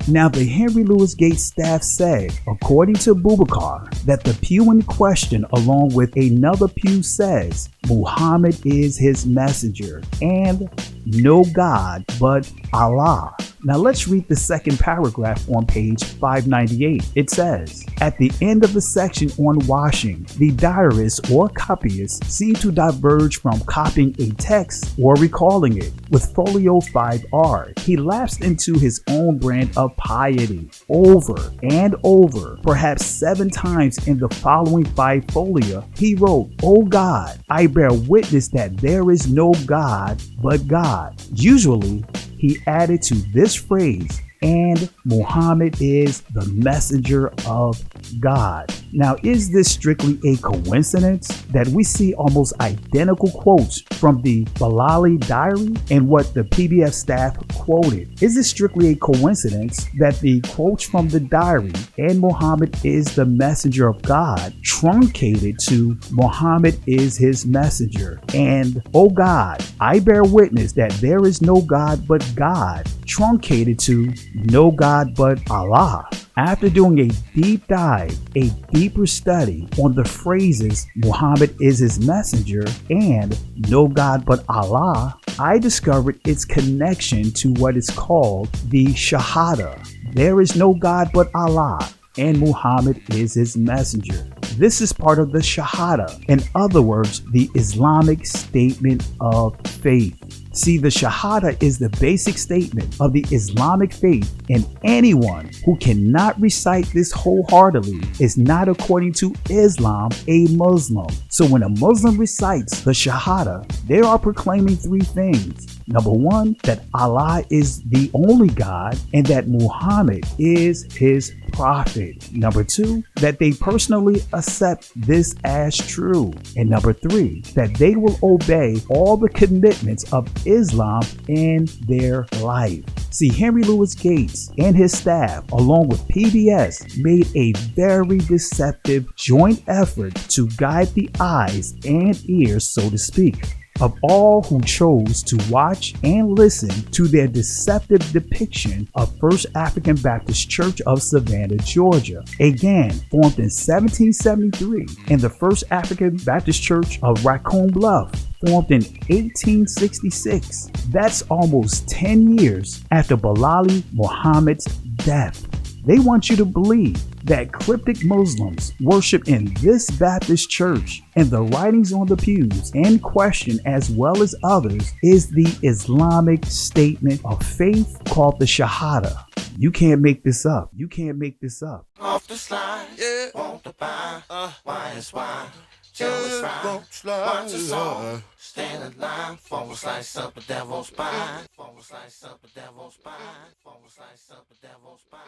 S4: Now, the Henry Louis Gates staff said, according to Boubacar, that the pew in question, along with another pew, says Muhammad is his messenger and no God but Allah. Now let's read the second paragraph on page 598. It says, at the end of the section on washing, the diarist or copyist seemed to diverge from copying a text or recalling it. With folio 5R, he lapsed into his own brand of piety over and over, perhaps 7 times in the following 5 folia. He wrote, "O God, I bear witness that there is no God but God." Usually, he added to this phrase, and Muhammad is the messenger of God. Now, is this strictly a coincidence that we see almost identical quotes from the Balali diary and what the PBS staff quoted? Is it strictly a coincidence that the quotes from the diary and Muhammad is the messenger of God truncated to Muhammad is his messenger and "Oh God, I bear witness that there is no God but God" truncated to "no God but Allah"? After doing a deep dive, a deeper study on the phrases Muhammad is his messenger and no God but Allah, I discovered its connection to what is called the Shahada. There is no God but Allah and Muhammad is his messenger. This is part of the Shahada, in other words, the Islamic statement of faith. See, the Shahada is the basic statement of the Islamic faith, and anyone who cannot recite this wholeheartedly is not, according to Islam, a Muslim. So when a Muslim recites the Shahada, they are proclaiming 3 things. Number 1, that Allah is the only God and that Muhammad is his prophet. Number 2, that they personally accept this as true. And number 3, that they will obey all the commitments of Islam in their life. See, Henry Louis Gates and his staff, along with PBS, made a very deceptive joint effort to guide the eyes and ears, so to speak, of all who chose to watch and listen to their deceptive depiction of First African Baptist Church of Savannah, Georgia. Again, formed in 1773, and the First African Baptist Church of Raccoon Bluff, formed in 1866. That's almost 10 years after Balali Muhammad's death. They want you to believe that cryptic Muslims worship in this Baptist church, and the writings on the pews in question, as well as others, is the Islamic statement of faith called the Shahada. You can't make this up. You can't make this up.
S10: Off the slide, yeah. Want to buy, why is why? Jealous rhyme, watch us all stand in line. Forward slice up a devil's spine. Forward slice up a devil's spine. Forward slice up a devil's spine.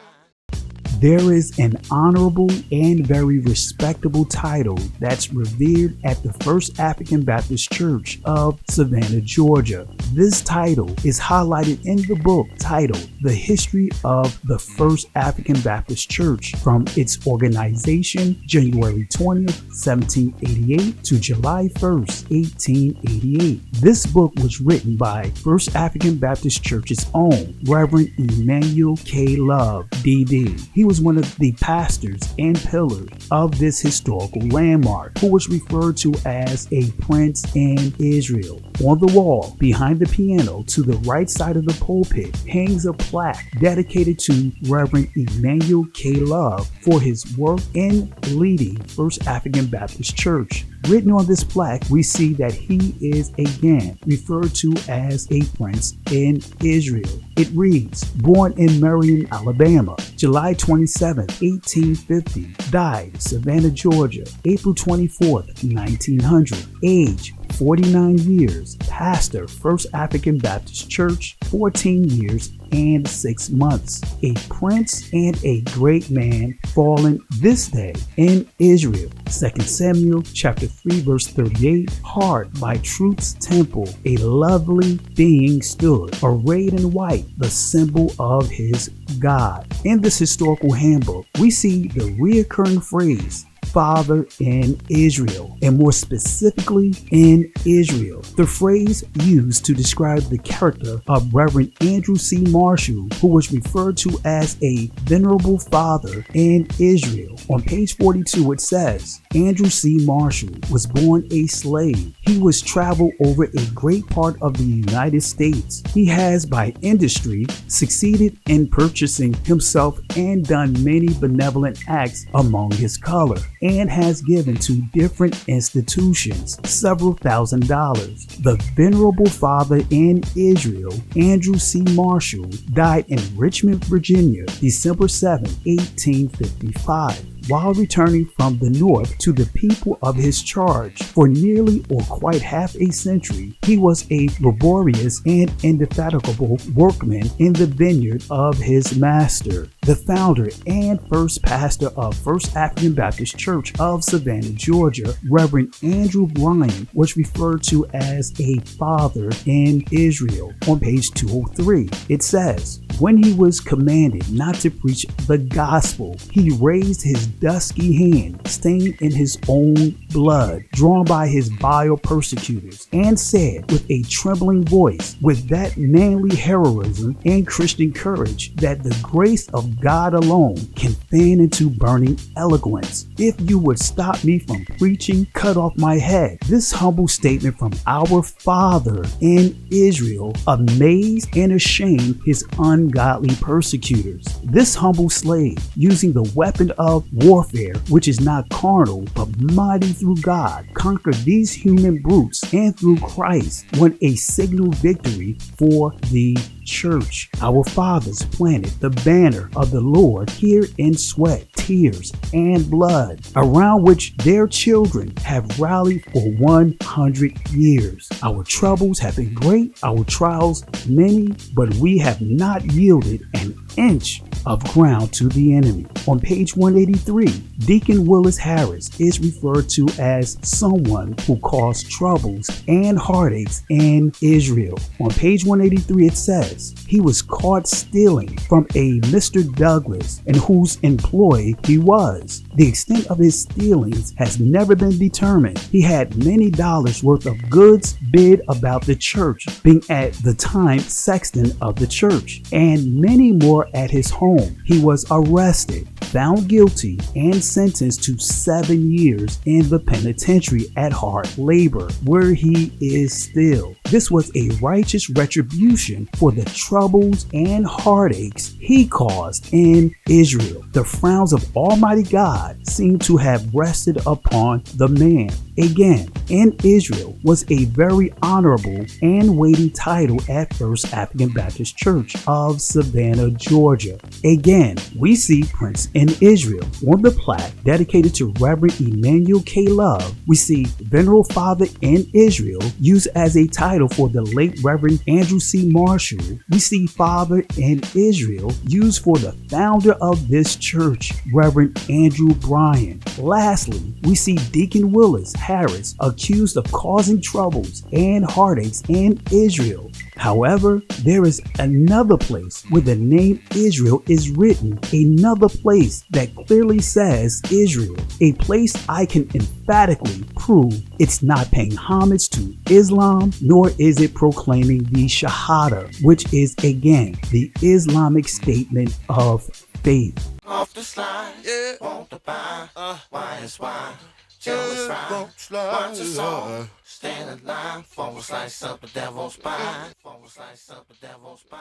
S4: There is an honorable and very respectable title that's revered at the First African Baptist Church of Savannah, Georgia. This title is highlighted in the book titled The History of the First African Baptist Church from its organization January 20th, 1788 to July 1st, 1888. This book was written by First African Baptist Church's own Reverend Emmanuel K. Love, D.D. He was one of the pastors and pillars of this historical landmark, who was referred to as a prince in Israel. On the wall behind the piano to the right side of the pulpit hangs a plaque dedicated to Reverend Emmanuel K. Love for his work in leading First African Baptist Church. Written on this plaque, we see that he is again referred to as a prince in Israel. It reads, born in Marion, Alabama, July 27, 1850, died Savannah, Georgia, April 24, 1900, age 49 years, pastor, First African Baptist Church, 14 years and 6 months, a prince and a great man, fallen this day in Israel. 2 Samuel chapter 3 verse 38, hard by truth's temple, a lovely being stood, arrayed in white, the symbol of his God. In this historical handbook, we see the reoccurring phrase, Father in Israel, and more specifically in Israel. The phrase used to describe the character of Reverend Andrew C. Marshall, who was referred to as a venerable father in Israel. On page 42 it says, Andrew C. Marshall was born a slave. He was traveled over a great part of the United States. He has by industry succeeded in purchasing himself and done many benevolent acts among his color, and has given to different institutions several $1,000s. The venerable father in Israel, Andrew C. Marshall, died in Richmond, Virginia, December 7, 1855. While returning from the north to the people of his charge for nearly or quite half a century, he was a laborious and indefatigable workman in the vineyard of his master. The founder and first pastor of First African Baptist Church of Savannah, Georgia, Reverend Andrew Bryan, was referred to as a father in Israel. On page 203, it says, when he was commanded not to preach the gospel, he raised his dusky hand, stained in his own blood, drawn by his vile persecutors, and said with a trembling voice, with that manly heroism and Christian courage that the grace of God alone can fan into burning eloquence, if you would stop me from preaching, cut off my head. This humble statement from our father in Israel amazed and ashamed his ungodly persecutors. This humble slave, using the weapon of warfare, which is not carnal but mighty through God, conquered these human brutes, and through Christ won a signal victory for the church. Our fathers planted the banner of the Lord here in sweat, tears, and blood, around which their children have rallied for 100 years. Our troubles have been great, our trials many, but we have not yielded an inch of ground to the enemy. On page 183, Deacon Willis Harris is referred to as someone who caused troubles and heartaches in Israel. On page 183 it says, he was caught stealing from a Mr. Douglas in whose employ he was. The extent of his stealings has never been determined. He had many dollars worth of goods bid about the church, being at the time sexton of the church, and many more at his home. He was arrested, found guilty, and sentenced to 7 years in the penitentiary at hard labor, where he is still. This was a righteous retribution for the troubles and heartaches he caused in Israel. The frowns of Almighty God seem to have rested upon the man. Again, in Israel was a very honorable and weighty title at First African Baptist Church of Savannah, Georgia. Again, we see Prince in Israel on the plaque dedicated to Reverend Emmanuel K. Love. We see Venerable Father in Israel used as a title for the late Reverend Andrew C. Marshall. We see Father in Israel used for the founder of this church, Reverend Andrew Bryan. Lastly, we see Deacon Willis Harris accused of causing troubles and heartaches in Israel. However, there is another place where the name Israel is written, another place that clearly says Israel, a place I can emphatically prove it's not paying homage to Islam, nor is it proclaiming the Shahada, which is again the Islamic statement of faith.
S10: Off the slide, yeah, want to buy, why is why? Joe is right, watch us all, stand in line, for a slice up the devil's pie, for a slice up the devil's pie,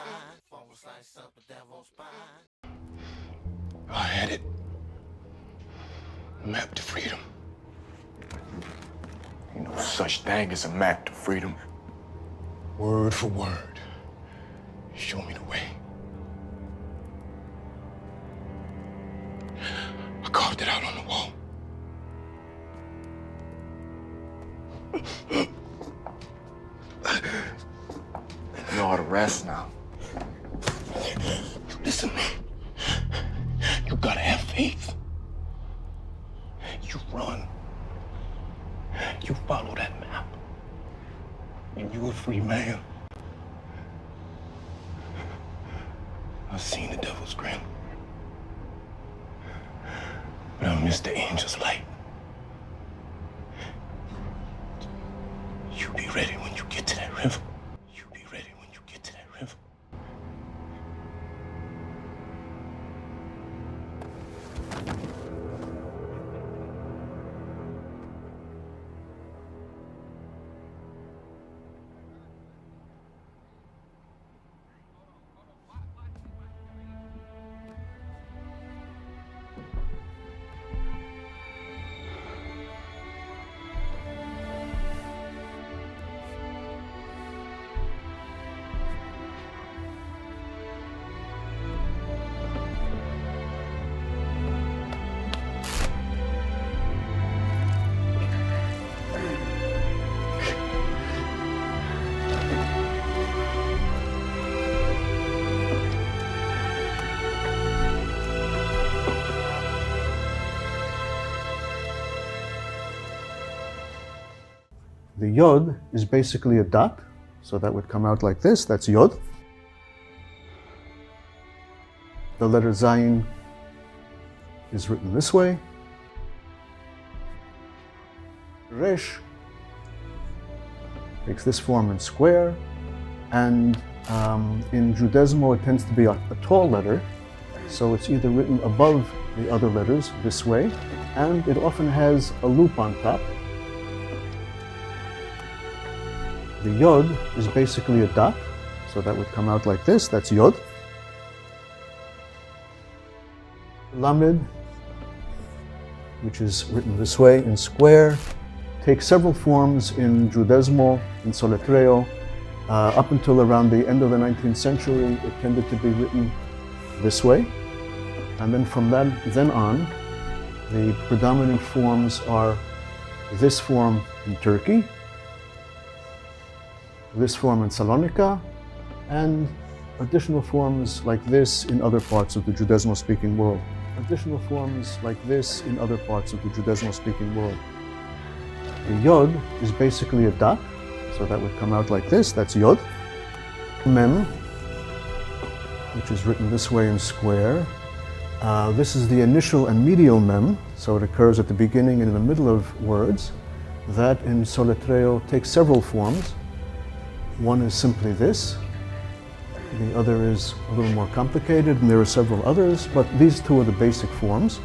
S10: for a slice up the devil's pie.
S7: I had it. A map to freedom. Ain't no such thing as a map to freedom. Word for word. Show me the way. I carved it out on the wall. You know how to rest now. Listen to me. You gotta have faith. You run. You follow that map. And you a free man. I've seen the devil's grin. But I miss the angel's light. You be ready when you get to that river. You be ready when you get to that river.
S22: The yod is basically a dot, so that would come out like this. That's yod. The letter zayin is written this way. Resh takes this form in square, and in Judaismo it tends to be a tall letter, so it's either written above the other letters this way, and it often has a loop on top. The yod is basically a dot, so that would come out like this. That's yod. Lamed, which is written this way in square, takes several forms in Judaismo, in Soletreo. Up until around the end of the 19th century, it tended to be written this way. And then from then on, the predominant forms are this form in Turkey, this form in Salonika, and additional forms like this in other parts of the Judaismo-speaking world. Additional forms like this in other parts of the Judaismo-speaking world. The yod is basically a dot, so that would come out like this. That's yod. Mem, which is written this way in square. This is the initial and medial mem, so it occurs at the beginning and in the middle of words. That in Soletreo takes several forms. One is simply this. The other is a little more complicated, and there are several others, but these two are the basic forms.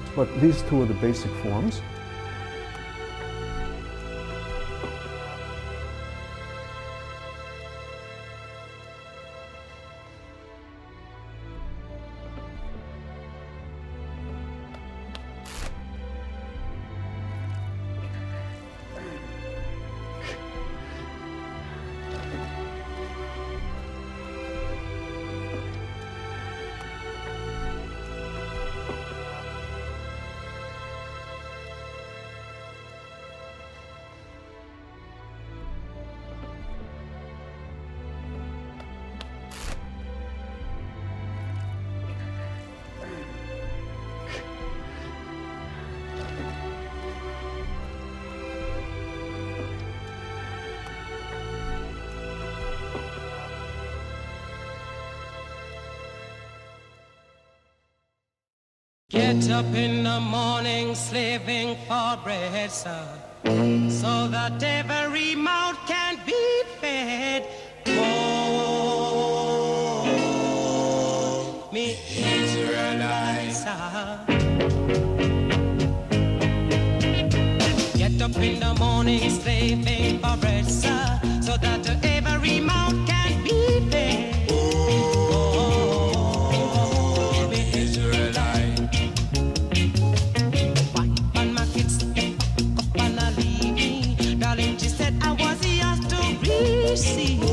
S1: Get up in the morning, slaving for bread, sir, so that every mouth can be fed. Oh, me Israelites, get up in the morning, slaving for bread, sir, so that every mouth can be fed. Oh, me Israelites. Why on my kids up and I leave me? Darling, she said I was yours to receive.